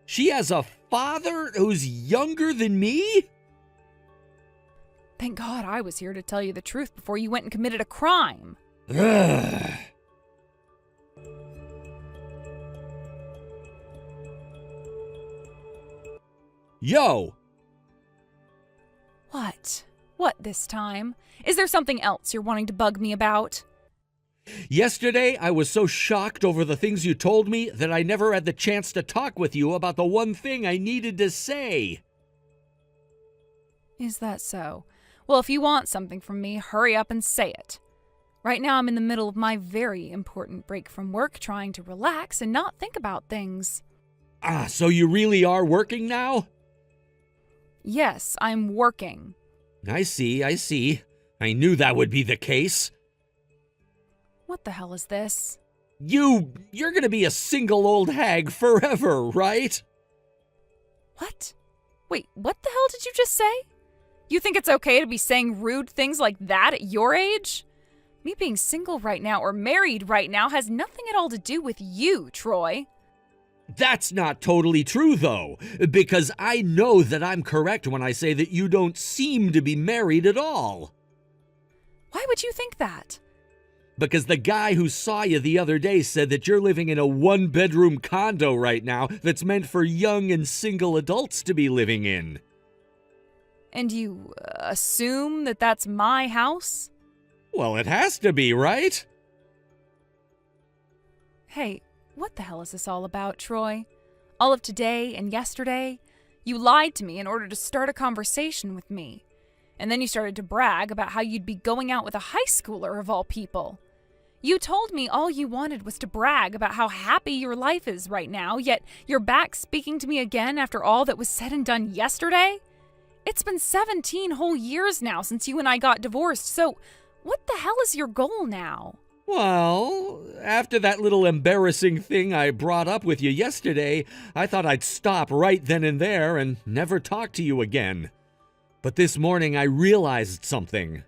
She has a father who's younger than me? Thank God I was here to tell you the truth before you went and committed a crime. Ugh. Yo! What? What this time? Is there something else you're wanting to bug me about? Yesterday, I was so shocked over the things you told me that I never had the chance to talk with you about the one thing I needed to say. Is that so? Well, if you want something from me, hurry up and say it. Right now, I'm in the middle of my very important break from work, trying to relax and not think about things. Ah, so you really are working now? Yes, I'm working. I see. I knew that would be the case. What the hell is this? You're gonna be a single old hag forever, right? What? Wait, what the hell did you just say? You think it's okay to be saying rude things like that at your age? Me being single right now or married right now has nothing at all to do with you, Troy. That's not totally true, though, because I know that I'm correct when I say that you don't seem to be married at all. Why would you think that? Because the guy who saw you the other day said that you're living in a one-bedroom condo right now that's meant for young and single adults to be living in. And you assume that that's my house? Well, it has to be, right? Hey, what the hell is this all about, Troy? All of today and yesterday? You lied to me in order to start a conversation with me. And then you started to brag about how you'd be going out with a high schooler of all people. You told me all you wanted was to brag about how happy your life is right now, yet you're back speaking to me again after all that was said and done yesterday? It's been 17 whole years now since you and I got divorced, so what the hell is your goal now? Well, after that little embarrassing thing I brought up with you yesterday, I thought I'd stop right then and there and never talk to you again. But this morning I realized something.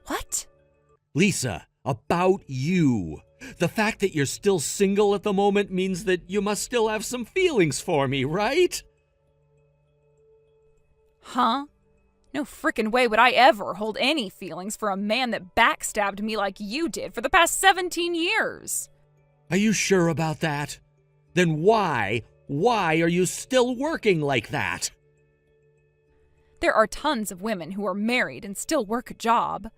What? Lisa, about you. The fact that you're still single at the moment means that you must still have some feelings for me, right? Huh? No frickin' way would I ever hold any feelings for a man that backstabbed me like you did for the past 17 years. Are you sure about that? Then why are you still working like that? There are tons of women who are married and still work a job.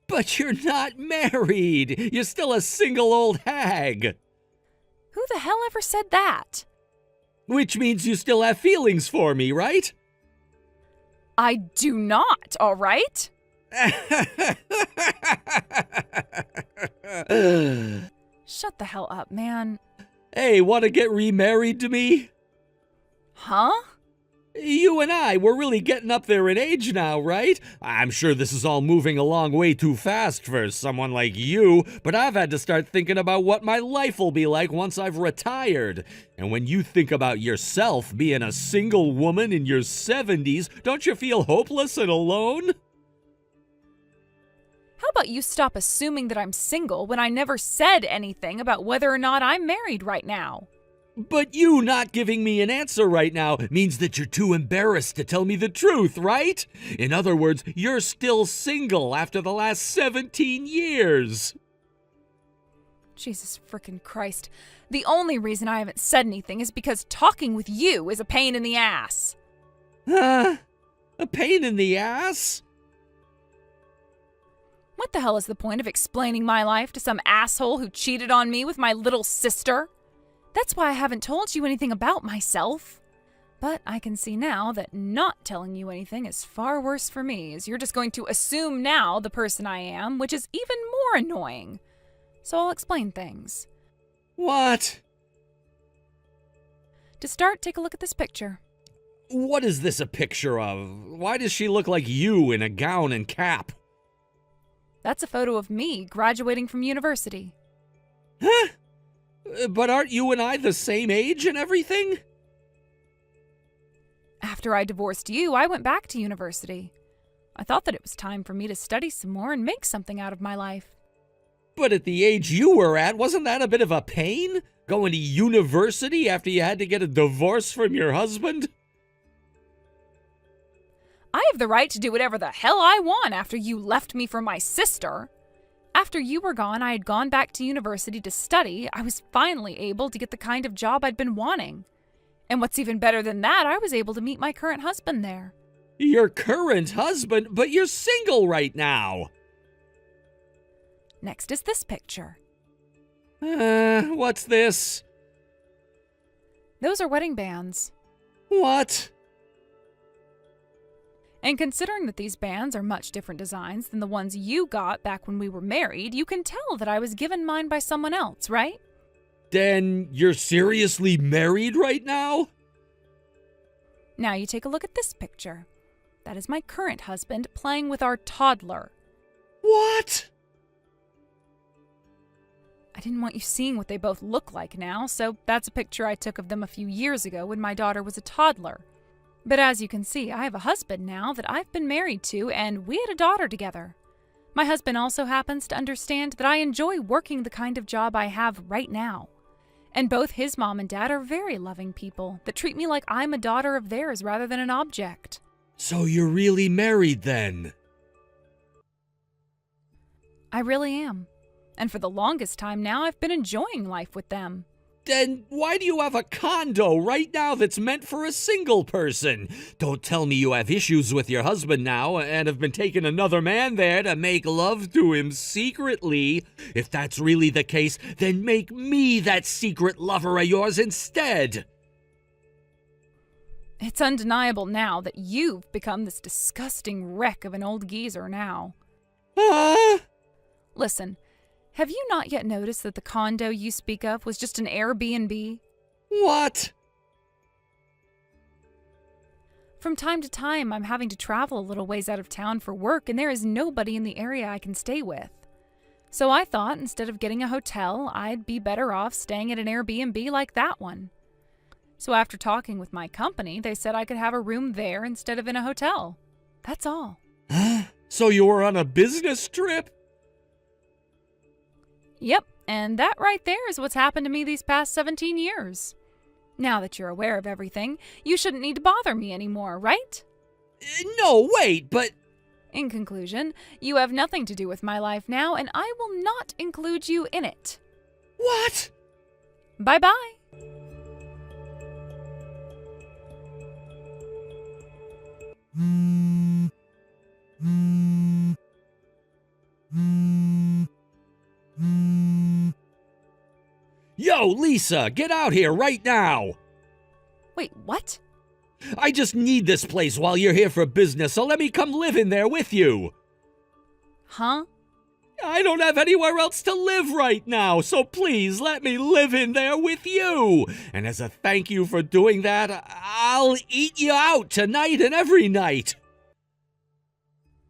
But you're not married. You're still a single old hag. Who the hell ever said that? Which means you still have feelings for me, right? I do not, all right? Shut the hell up, man. Hey, want to get remarried to me? Huh? You and I, we're really getting up there in age now, right? I'm sure this is all moving along way too fast for someone like you, but I've had to start thinking about what my life will be like once I've retired. And when you think about yourself being a single woman in your 70s, don't you feel hopeless and alone? How about you stop assuming that I'm single when I never said anything about whether or not I'm married right now? But you not giving me an answer right now means that you're too embarrassed to tell me the truth, right? In other words, you're still single after the last 17 years. Jesus frickin' Christ. The only reason I haven't said anything is because talking with you is a pain in the ass. A pain in the ass? What the hell is the point of explaining my life to some asshole who cheated on me with my little sister? That's why I haven't told you anything about myself. But I can see now that not telling you anything is far worse for me, as you're just going to assume now the person I am, which is even more annoying. So I'll explain things. What? To start, take a look at this picture. What is this a picture of? Why does she look like you in a gown and cap? That's a photo of me graduating from university. Huh? But aren't you and I the same age and everything? After I divorced you, I went back to university. I thought that it was time for me to study some more and make something out of my life. But at the age you were at, wasn't that a bit of a pain? Going to university after you had to get a divorce from your husband? I have the right to do whatever the hell I want after you left me for my sister. After you were gone, I had gone back to university to study. I was finally able to get the kind of job I'd been wanting. And what's even better than that, I was able to meet my current husband there. Your current husband? But you're single right now. Next is this picture. What's this? Those are wedding bands. What? And considering that these bands are much different designs than the ones you got back when we were married, you can tell that I was given mine by someone else, right? Then you're seriously married right now? Now you take a look at this picture. That is my current husband playing with our toddler. What? I didn't want you seeing what they both look like now, so that's a picture I took of them a few years ago when my daughter was a toddler. But as you can see, I have a husband now that I've been married to, and we had a daughter together. My husband also happens to understand that I enjoy working the kind of job I have right now. And both his mom and dad are very loving people that treat me like I'm a daughter of theirs rather than an object. So you're really married then? I really am. And for the longest time now, I've been enjoying life with them. Then why do you have a condo right now that's meant for a single person? Don't tell me you have issues with your husband now and have been taking another man there to make love to him secretly. If that's really the case, then make me that secret lover of yours instead. It's undeniable now that you've become this disgusting wreck of an old geezer now. Listen. Have you not yet noticed that the condo you speak of was just an Airbnb? What? From time to time, I'm having to travel a little ways out of town for work, and there is nobody in the area I can stay with. So I thought instead of getting a hotel, I'd be better off staying at an Airbnb like that one. So after talking with my company, they said I could have a room there instead of in a hotel. That's all. So you were on a business trip? Yep, and that right there is what's happened to me these past 17 years. Now that you're aware of everything, you shouldn't need to bother me anymore, right? No, wait, but... In conclusion, you have nothing to do with my life now, and I will not include you in it. What? Bye-bye. Yo, Lisa, get out here right now! Wait, what? I just need this place while you're here for business, so let me come live in there with you! Huh? I don't have anywhere else to live right now, so please let me live in there with you! And as a thank you for doing that, I'll eat you out tonight and every night!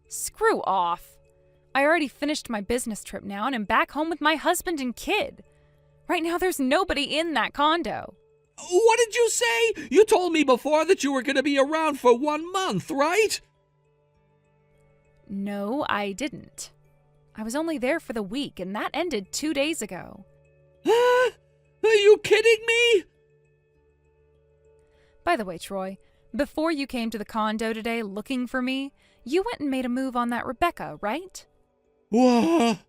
Screw off. I already finished my business trip now and am back home with my husband and kid. Right now there's nobody in that condo. What did you say? You told me before that you were going to be around for 1 month, right? No, I didn't. I was only there for the week, and that ended 2 days ago. Are you kidding me? By the way, Troy, before you came to the condo today looking for me, you went and made a move on that Rebecca, right? What?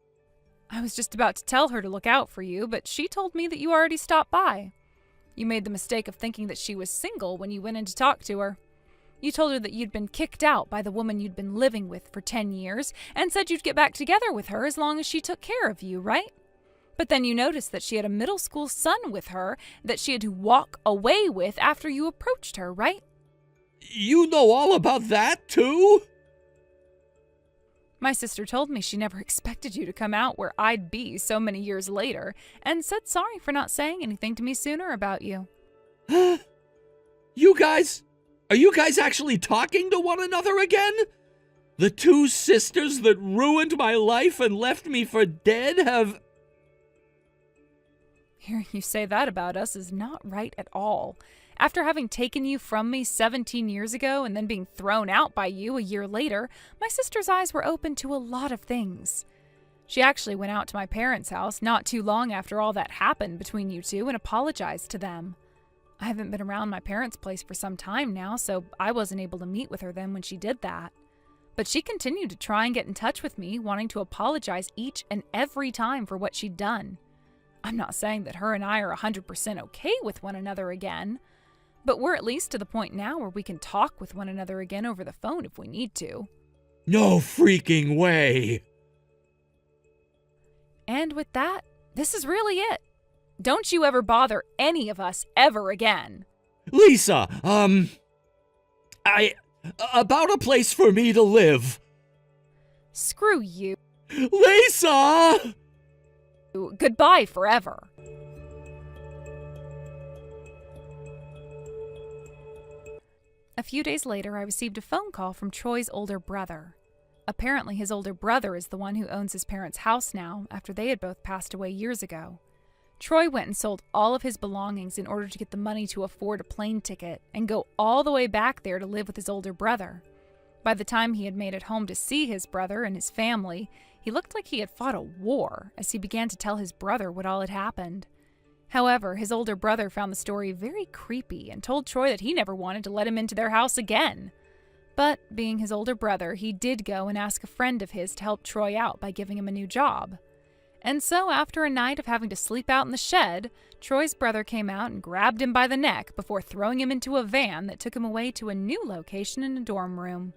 I was just about to tell her to look out for you, but she told me that you already stopped by. You made the mistake of thinking that she was single when you went in to talk to her. You told her that you'd been kicked out by the woman you'd been living with for 10 years and said you'd get back together with her as long as she took care of you, right? But then you noticed that she had a middle school son with her that she had to walk away with after you approached her, right? You know all about that, too? My sister told me she never expected you to come out where I'd be so many years later and said sorry for not saying anything to me sooner about you. Are you guys actually talking to one another again? The two sisters that ruined my life and left me for dead have... Hearing you say that about us is not right at all. After having taken you from me 17 years ago and then being thrown out by you a year later, my sister's eyes were open to a lot of things. She actually went out to my parents' house not too long after all that happened between you two and apologized to them. I haven't been around my parents' place for some time now, so I wasn't able to meet with her then when she did that. But she continued to try and get in touch with me, wanting to apologize each and every time for what she'd done. I'm not saying that her and I are 100% okay with one another again, but we're at least to the point now where we can talk with one another again over the phone if we need to. No freaking way! And with that, this is really it. Don't you ever bother any of us ever again. Lisa, about a place for me to live. Screw you. Lisa! Goodbye forever. A few days later, I received a phone call from Troy's older brother. Apparently, his older brother is the one who owns his parents' house now, after they had both passed away years ago. Troy went and sold all of his belongings in order to get the money to afford a plane ticket and go all the way back there to live with his older brother. By the time he had made it home to see his brother and his family, he looked like he had fought a war as he began to tell his brother what all had happened. However, his older brother found the story very creepy and told Troy that he never wanted to let him into their house again. But, being his older brother, he did go and ask a friend of his to help Troy out by giving him a new job. And so, after a night of having to sleep out in the shed, Troy's brother came out and grabbed him by the neck before throwing him into a van that took him away to a new location in a dorm room.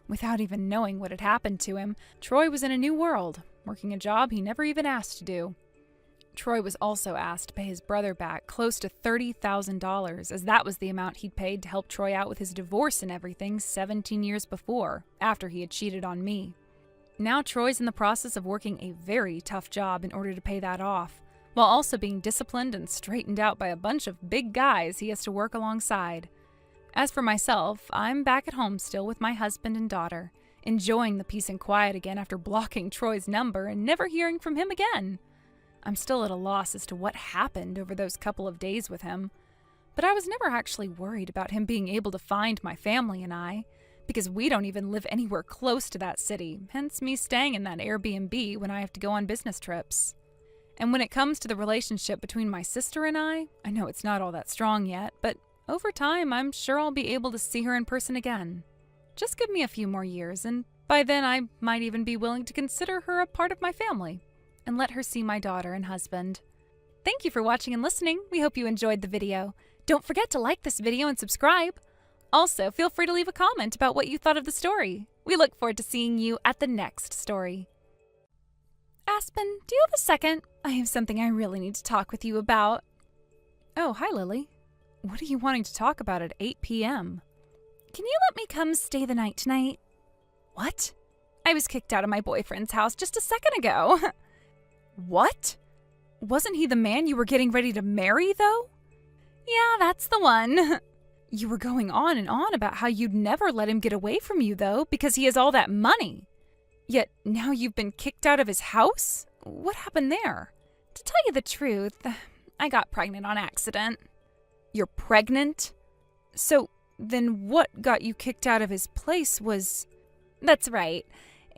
Without even knowing what had happened to him, Troy was in a new world, working a job he never even asked to do. Troy was also asked to pay his brother back close to $30,000, as that was the amount he'd paid to help Troy out with his divorce and everything 17 years before, after he had cheated on me. Now Troy's in the process of working a very tough job in order to pay that off, while also being disciplined and straightened out by a bunch of big guys he has to work alongside. As for myself, I'm back at home still with my husband and daughter, enjoying the peace and quiet again after blocking Troy's number and never hearing from him again. I'm still at a loss as to what happened over those couple of days with him, but I was never actually worried about him being able to find my family and I, because we don't even live anywhere close to that city, hence me staying in that Airbnb when I have to go on business trips. And when it comes to the relationship between my sister and I know it's not all that strong yet, but over time I'm sure I'll be able to see her in person again. Just give me a few more years, and by then I might even be willing to consider her a part of my family, and let her see my daughter and husband. Thank you for watching and listening. We hope you enjoyed the video. Don't forget to like this video and subscribe. Also, feel free to leave a comment about what you thought of the story. We look forward to seeing you at the next story. Aspen, do you have a second? I have something I really need to talk with you about. Oh, hi, Lily. What are you wanting to talk about at 8 p.m.? Can you let me come stay the night tonight? What? I was kicked out of my boyfriend's house just a second ago. What? Wasn't he the man you were getting ready to marry, though? Yeah, that's the one. You were going on and on about how you'd never let him get away from you, though, because he has all that money. Yet now you've been kicked out of his house? What happened there? To tell you the truth, I got pregnant on accident. You're pregnant? So then what got you kicked out of his place was... That's right.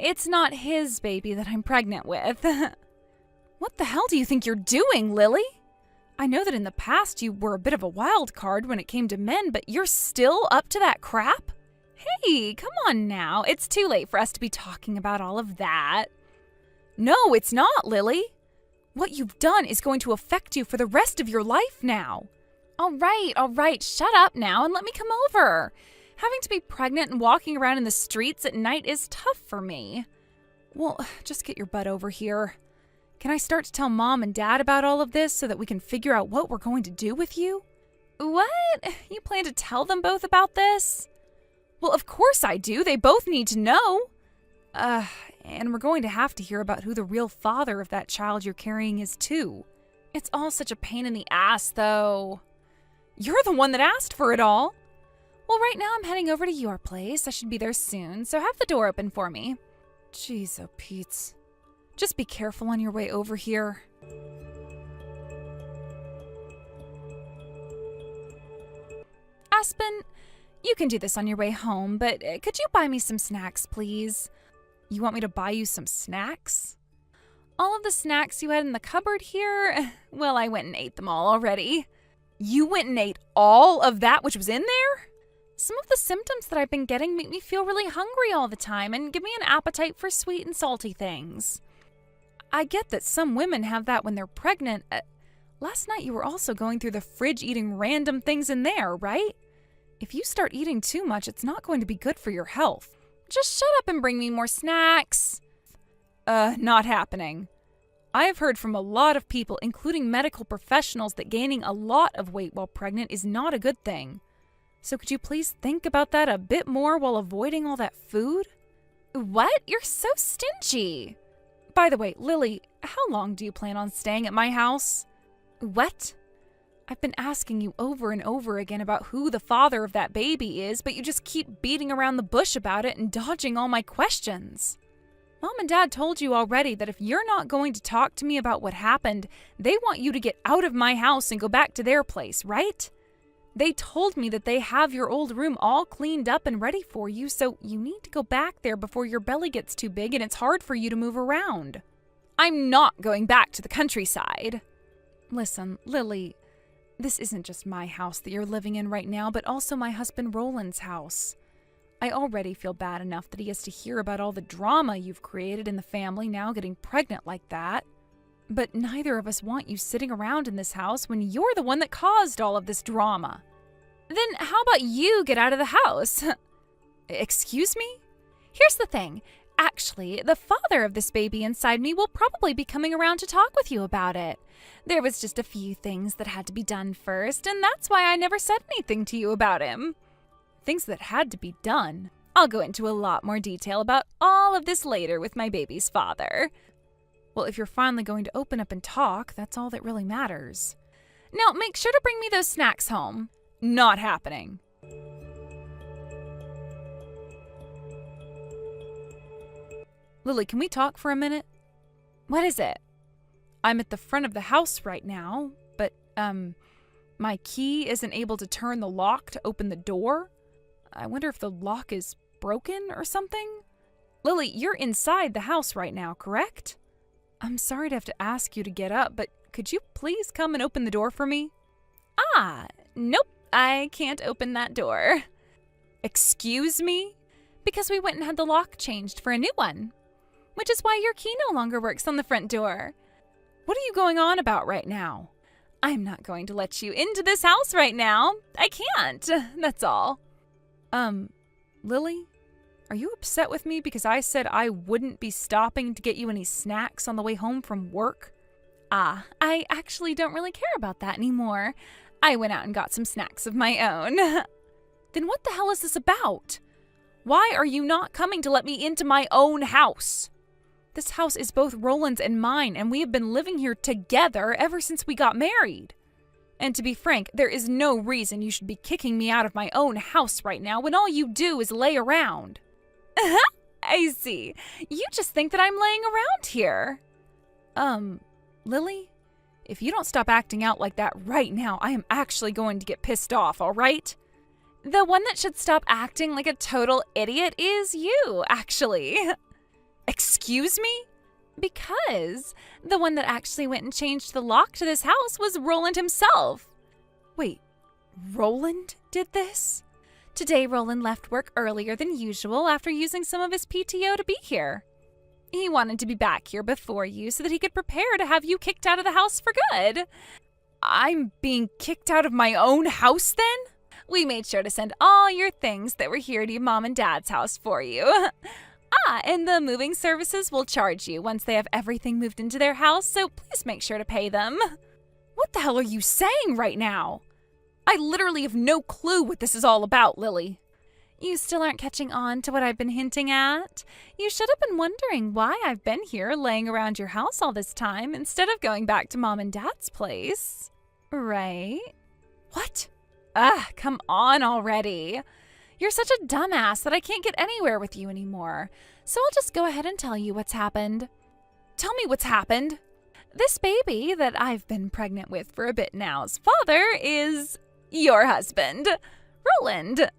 it's not his baby that I'm pregnant with. What the hell do you think you're doing, Lily? I know that in the past you were a bit of a wild card when it came to men, but you're still up to that crap? Hey, come on now. It's too late for us to be talking about all of that. No, it's not, Lily. What you've done is going to affect you for the rest of your life now. All right. Shut up now and let me come over. Having to be pregnant and walking around in the streets at night is tough for me. Well, just get your butt over here. Can I start to tell Mom and Dad about all of this so that we can figure out what we're going to do with you? What? You plan to tell them both about this? Well, of course I do. They both need to know. And we're going to have to hear about who the real father of that child you're carrying is too. It's all such a pain in the ass, though. You're the one that asked for it all. Well, right now I'm heading over to your place. I should be there soon, so have the door open for me. Jeez, oh Pete's. Just be careful on your way over here. Aspen, you can do this on your way home, but could you buy me some snacks, please? You want me to buy you some snacks? All of the snacks you had in the cupboard here? Well, I went and ate them all already. You went and ate all of that which was in there? Some of the symptoms that I've been getting make me feel really hungry all the time and give me an appetite for sweet and salty things. I get that some women have that when they're pregnant. Last night you were also going through the fridge eating random things in there, right? If you start eating too much, it's not going to be good for your health. Just shut up and bring me more snacks. Not happening. I have heard from a lot of people, including medical professionals, that gaining a lot of weight while pregnant is not a good thing. So could you please think about that a bit more while avoiding all that food? What? You're so stingy. By the way, Lily, how long do you plan on staying at my house? What? I've been asking you over and over again about who the father of that baby is, but you just keep beating around the bush about it and dodging all my questions. Mom and Dad told you already that if you're not going to talk to me about what happened, they want you to get out of my house and go back to their place, right? They told me that they have your old room all cleaned up and ready for you, so you need to go back there before your belly gets too big and it's hard for you to move around. I'm not going back to the countryside. Listen, Lily, this isn't just my house that you're living in right now, but also my husband Roland's house. I already feel bad enough that he has to hear about all the drama you've created in the family now getting pregnant like that. But neither of us want you sitting around in this house when you're the one that caused all of this drama. Then how about you get out of the house? Excuse me? Here's the thing. Actually, the father of this baby inside me will probably be coming around to talk with you about it. There was just a few things that had to be done first, and that's why I never said anything to you about him. Things that had to be done. I'll go into a lot more detail about all of this later with my baby's father. Well, if you're finally going to open up and talk, that's all that really matters. Now, make sure to bring me those snacks home. Not happening. Lily, can we talk for a minute? What is it? I'm at the front of the house right now, but, my key isn't able to turn the lock to open the door. I wonder if the lock is broken or something? Lily, you're inside the house right now, correct? I'm sorry to have to ask you to get up, but could you please come and open the door for me? Nope, I can't open that door. Excuse me? Because we went and had the lock changed for a new one. Which is why your key no longer works on the front door. What are you going on about right now? I'm not going to let you into this house right now. I can't, that's all. Lily? Are you upset with me because I said I wouldn't be stopping to get you any snacks on the way home from work? I actually don't really care about that anymore. I went out and got some snacks of my own. Then what the hell is this about? Why are you not coming to let me into my own house? This house is both Roland's and mine, and we have been living here together ever since we got married. And to be frank, there is no reason you should be kicking me out of my own house right now when all you do is lay around. I see. You just think that I'm laying around here. Lily, if you don't stop acting out like that right now, I am actually going to get pissed off, all right? The one that should stop acting like a total idiot is you, actually. Excuse me? Because the one that actually went and changed the lock to this house was Roland himself. Wait, Roland did this? Today, Roland left work earlier than usual after using some of his PTO to be here. He wanted to be back here before you so that he could prepare to have you kicked out of the house for good. I'm being kicked out of my own house then? We made sure to send all your things that were here to your mom and dad's house for you. And the moving services will charge you once they have everything moved into their house, so please make sure to pay them. What the hell are you saying right now? I literally have no clue what this is all about, Lily. You still aren't catching on to what I've been hinting at? You should have been wondering why I've been here laying around your house all this time instead of going back to mom and dad's place. Right? What? Come on already. You're such a dumbass that I can't get anywhere with you anymore. So I'll just go ahead and tell you what's happened. Tell me what's happened. This baby that I've been pregnant with for a bit now's father is your husband, Roland.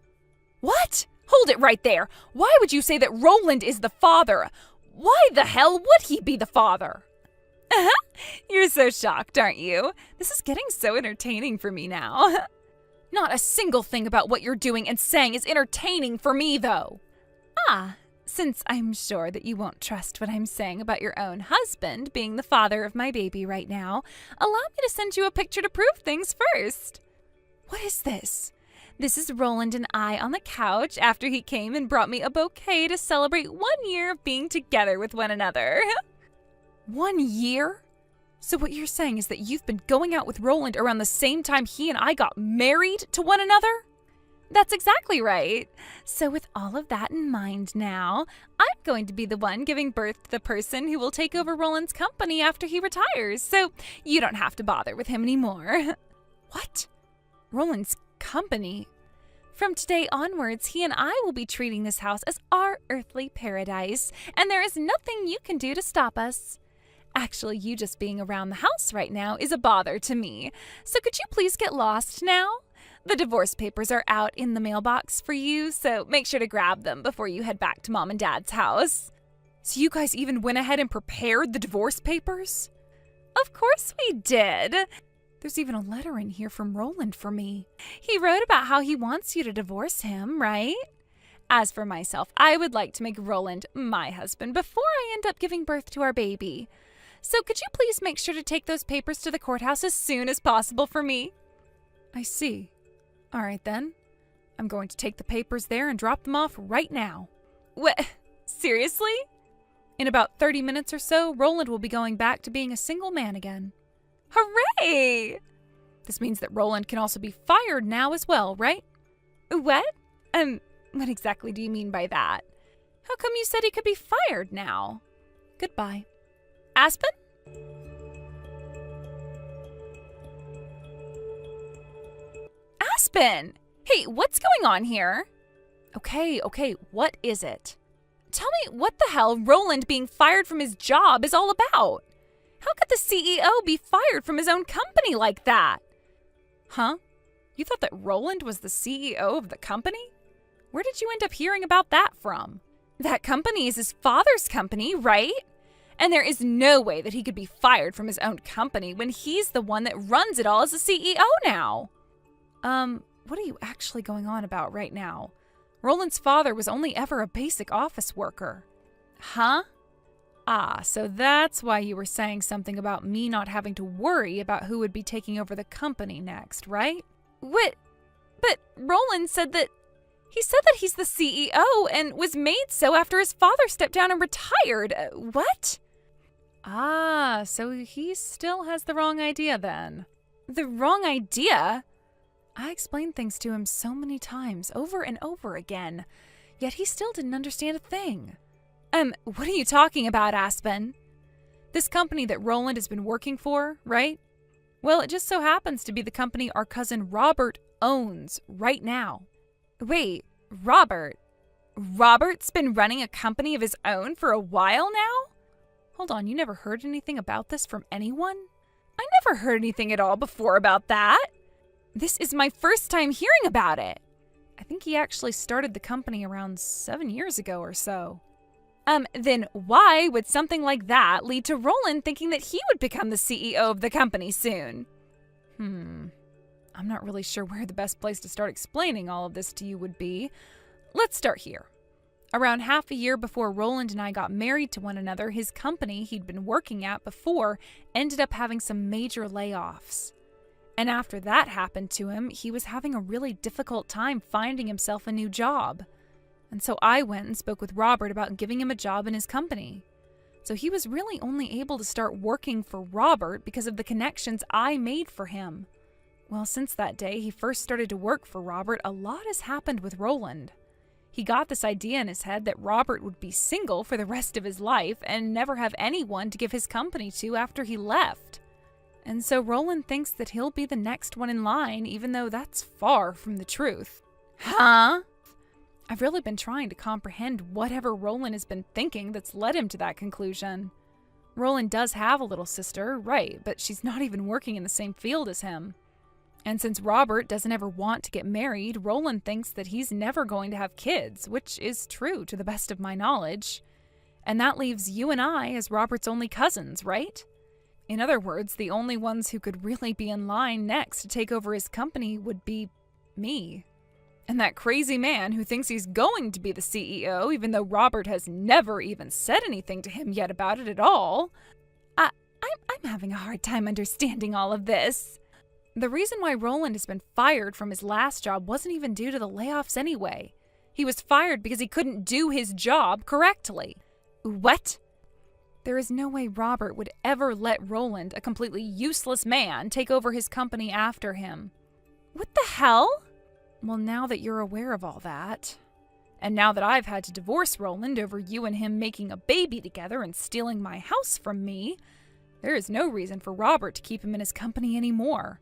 What? Hold it right there. Why would you say that Roland is the father? Why the hell would he be the father? You're so shocked, aren't you? This is getting so entertaining for me now. Not a single thing about what you're doing and saying is entertaining for me, though. Since I'm sure that you won't trust what I'm saying about your own husband being the father of my baby right now, allow me to send you a picture to prove things first. What is this? This is Roland and I on the couch after he came and brought me a bouquet to celebrate 1 year of being together with one another. 1 year? So what you're saying is that you've been going out with Roland around the same time he and I got married to one another? That's exactly right. So with all of that in mind now, I'm going to be the one giving birth to the person who will take over Roland's company after he retires, so you don't have to bother with him anymore. What? Roland's company? From today onwards, he and I will be treating this house as our earthly paradise, and there is nothing you can do to stop us. Actually, you just being around the house right now is a bother to me, so could you please get lost now? The divorce papers are out in the mailbox for you, so make sure to grab them before you head back to mom and dad's house. So you guys even went ahead and prepared the divorce papers? Of course we did. There's even a letter in here from Roland for me. He wrote about how he wants you to divorce him, right? As for myself, I would like to make Roland my husband before I end up giving birth to our baby. So could you please make sure to take those papers to the courthouse as soon as possible for me? I see. All right, then. I'm going to take the papers there and drop them off right now. What? Seriously? In about 30 minutes or so, Roland will be going back to being a single man again. Hooray! This means that Roland can also be fired now as well, right? What? What exactly do you mean by that? How come you said he could be fired now? Goodbye. Aspen? Aspen! Hey, what's going on here? Okay, what is it? Tell me what the hell Roland being fired from his job is all about. How could the CEO be fired from his own company like that? Huh? You thought that Roland was the CEO of the company? Where did you end up hearing about that from? That company is his father's company, right? And there is no way that he could be fired from his own company when he's the one that runs it all as the CEO now. What are you actually going on about right now? Roland's father was only ever a basic office worker. Huh? So that's why you were saying something about me not having to worry about who would be taking over the company next, right? What? But Roland said that he's the CEO and was made so after his father stepped down and retired. What? So he still has the wrong idea then. The wrong idea? I explained things to him so many times, over and over again, yet he still didn't understand a thing. What are you talking about, Aspen? This company that Roland has been working for, right? Well, it just so happens to be the company our cousin Robert owns right now. Wait, Robert? Robert's been running a company of his own for a while now? Hold on, you never heard anything about this from anyone? I never heard anything at all before about that. This is my first time hearing about it. I think he actually started the company around 7 years ago or so. Then why would something like that lead to Roland thinking that he would become the CEO of the company soon? I'm not really sure where the best place to start explaining all of this to you would be. Let's start here. Around half a year before Roland and I got married to one another, his company he'd been working at before ended up having some major layoffs. And after that happened to him, he was having a really difficult time finding himself a new job. And so I went and spoke with Robert about giving him a job in his company. So he was really only able to start working for Robert because of the connections I made for him. Well, since that day he first started to work for Robert, a lot has happened with Roland. He got this idea in his head that Robert would be single for the rest of his life and never have anyone to give his company to after he left. And so Roland thinks that he'll be the next one in line, even though that's far from the truth. Huh? I've really been trying to comprehend whatever Roland has been thinking that's led him to that conclusion. Roland does have a little sister, right, but she's not even working in the same field as him. And since Robert doesn't ever want to get married, Roland thinks that he's never going to have kids, which is true to the best of my knowledge. And that leaves you and I as Robert's only cousins, right? In other words, the only ones who could really be in line next to take over his company would be me. And that crazy man who thinks he's going to be the CEO, even though Robert has never even said anything to him yet about it at all. I'm having a hard time understanding all of this. The reason why Roland has been fired from his last job wasn't even due to the layoffs anyway. He was fired because he couldn't do his job correctly. What? There is no way Robert would ever let Roland, a completely useless man, take over his company after him. What the hell? Well, now that you're aware of all that, and now that I've had to divorce Roland over you and him making a baby together and stealing my house from me, there is no reason for Robert to keep him in his company anymore.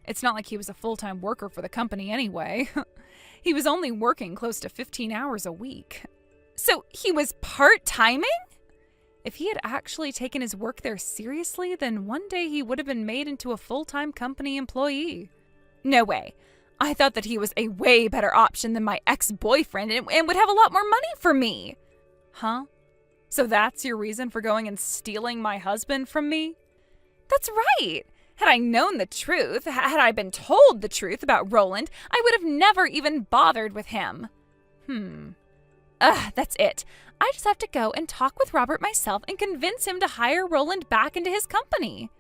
It's not like he was a full-time worker for the company anyway. He was only working close to 15 hours a week. So he was part-timing? If he had actually taken his work there seriously, then one day he would have been made into a full-time company employee. No way. I thought that he was a way better option than my ex-boyfriend and would have a lot more money for me. Huh? So that's your reason for going and stealing my husband from me? That's right. Had I known the truth, had I been told the truth about Roland, I would have never even bothered with him. That's it. I just have to go and talk with Robert myself and convince him to hire Roland back into his company.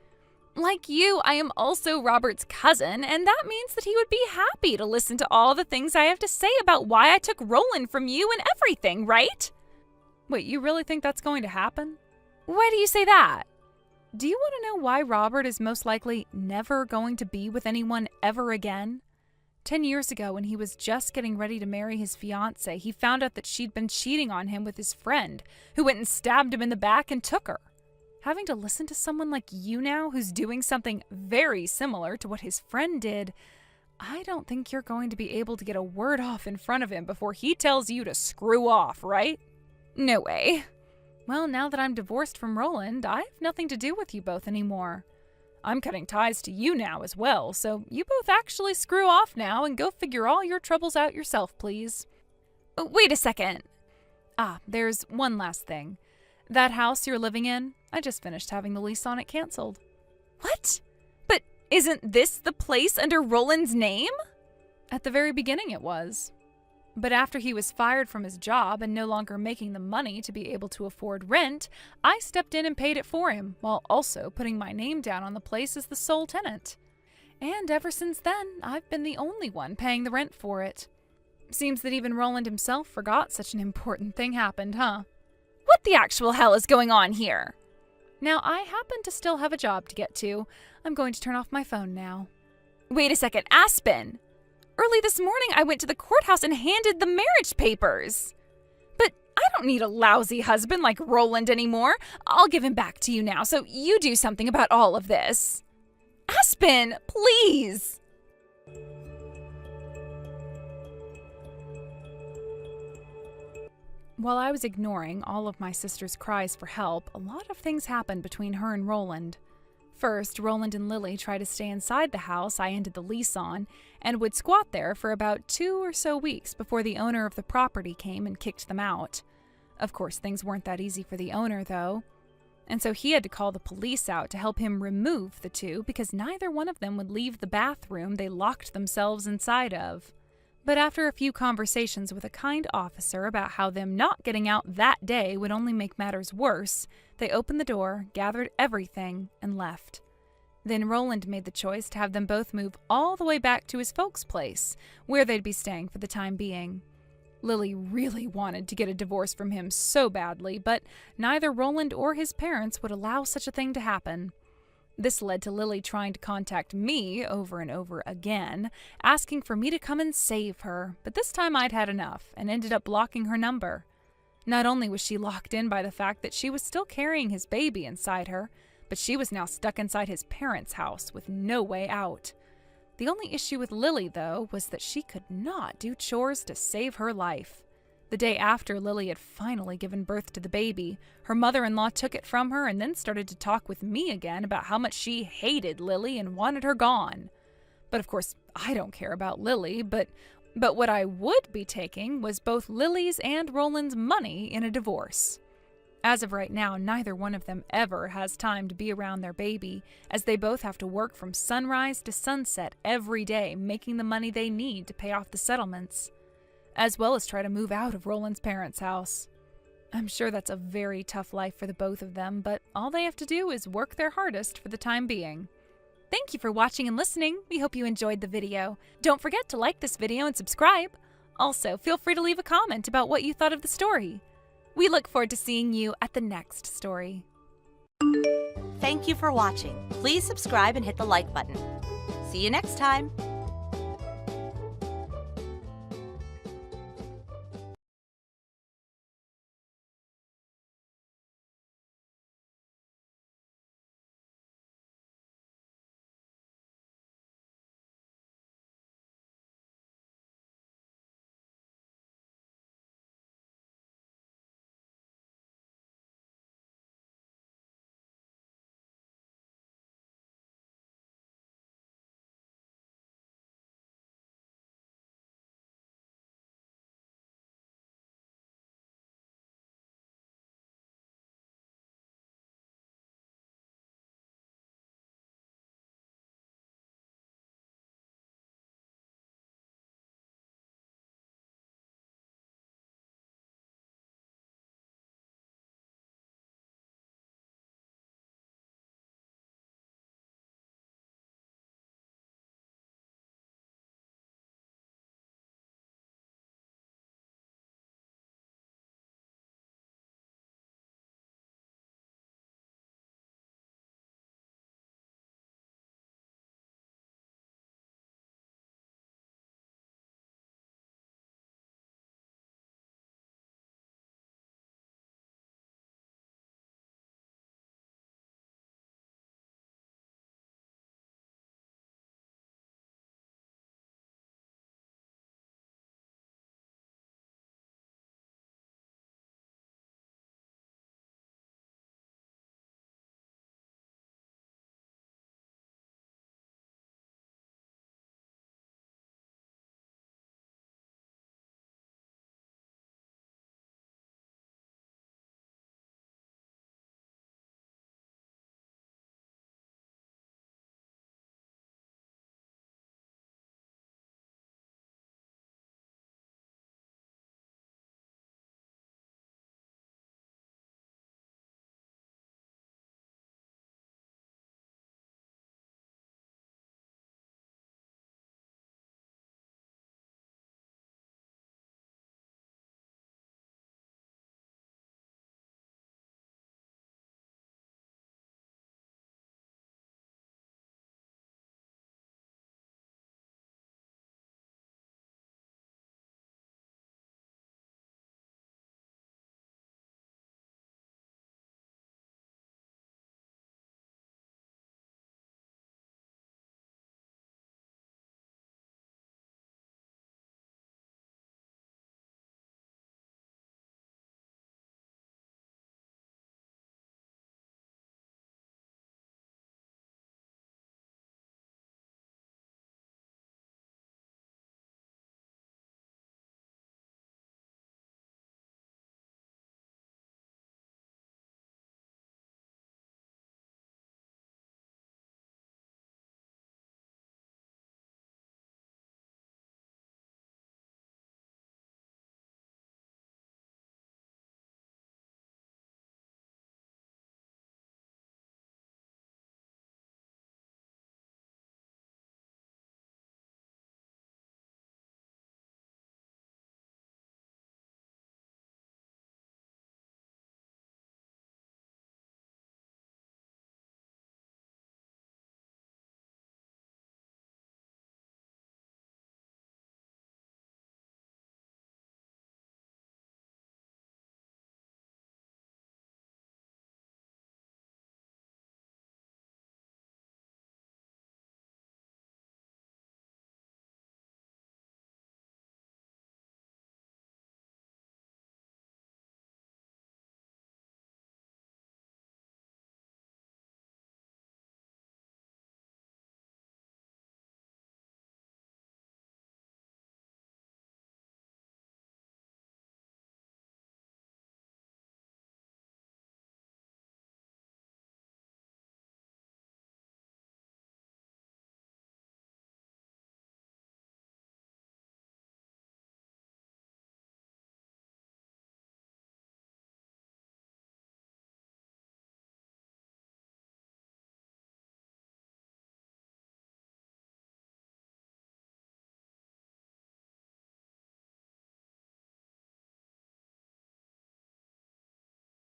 Like you, I am also Robert's cousin, and that means that he would be happy to listen to all the things I have to say about why I took Roland from you and everything, right? Wait, you really think that's going to happen? Why do you say that? Do you want to know why Robert is most likely never going to be with anyone ever again? 10 years ago, when he was just getting ready to marry his fiance, he found out that she'd been cheating on him with his friend, who went and stabbed him in the back and took her. Having to listen to someone like you now who's doing something very similar to what his friend did, I don't think you're going to be able to get a word off in front of him before he tells you to screw off, right? No way. Well, now that I'm divorced from Roland, I have nothing to do with you both anymore. I'm cutting ties to you now as well, so you both actually screw off now and go figure all your troubles out yourself, please. Wait a second. There's one last thing. That house you're living in, I just finished having the lease on it canceled. What? But isn't this the place under Roland's name? At the very beginning it was. But after he was fired from his job and no longer making the money to be able to afford rent, I stepped in and paid it for him, while also putting my name down on the place as the sole tenant. And ever since then, I've been the only one paying the rent for it. Seems that even Roland himself forgot such an important thing happened, huh? What the actual hell is going on here? Now, I happen to still have a job to get to. I'm going to turn off my phone now. Wait a second, Aspen! Early this morning, I went to the courthouse and handed the marriage papers. But I don't need a lousy husband like Roland anymore. I'll give him back to you now, so you do something about all of this. Aspen, please! While I was ignoring all of my sister's cries for help, a lot of things happened between her and Roland. First, Roland and Lily tried to stay inside the house I ended the lease on, and would squat there for about 2 or so weeks before the owner of the property came and kicked them out. Of course, things weren't that easy for the owner, though. And so he had to call the police out to help him remove the two because neither one of them would leave the bathroom they locked themselves inside of. But after a few conversations with a kind officer about how them not getting out that day would only make matters worse, they opened the door, gathered everything, and left. Then Roland made the choice to have them both move all the way back to his folks' place, where they'd be staying for the time being. Lily really wanted to get a divorce from him so badly, but neither Roland or his parents would allow such a thing to happen. This led to Lily trying to contact me over and over again, asking for me to come and save her, but this time I'd had enough and ended up blocking her number. Not only was she locked in by the fact that she was still carrying his baby inside her, but she was now stuck inside his parents' house with no way out. The only issue with Lily, though, was that she could not do chores to save her life. The day after Lily had finally given birth to the baby, her mother-in-law took it from her and then started to talk with me again about how much she hated Lily and wanted her gone. But of course, I don't care about Lily, but what I would be taking was both Lily's and Roland's money in a divorce. As of right now, neither one of them ever has time to be around their baby, as they both have to work from sunrise to sunset every day, making the money they need to pay off the settlements, as well as try to move out of Roland's parents' house. I'm sure that's a very tough life for the both of them, but all they have to do is work their hardest for the time being. Thank you for watching and listening. We hope you enjoyed the video. Don't forget to like this video and subscribe. Also, feel free to leave a comment about what you thought of the story. We look forward to seeing you at the next story. Thank you for watching. Please subscribe and hit the like button. See you next time.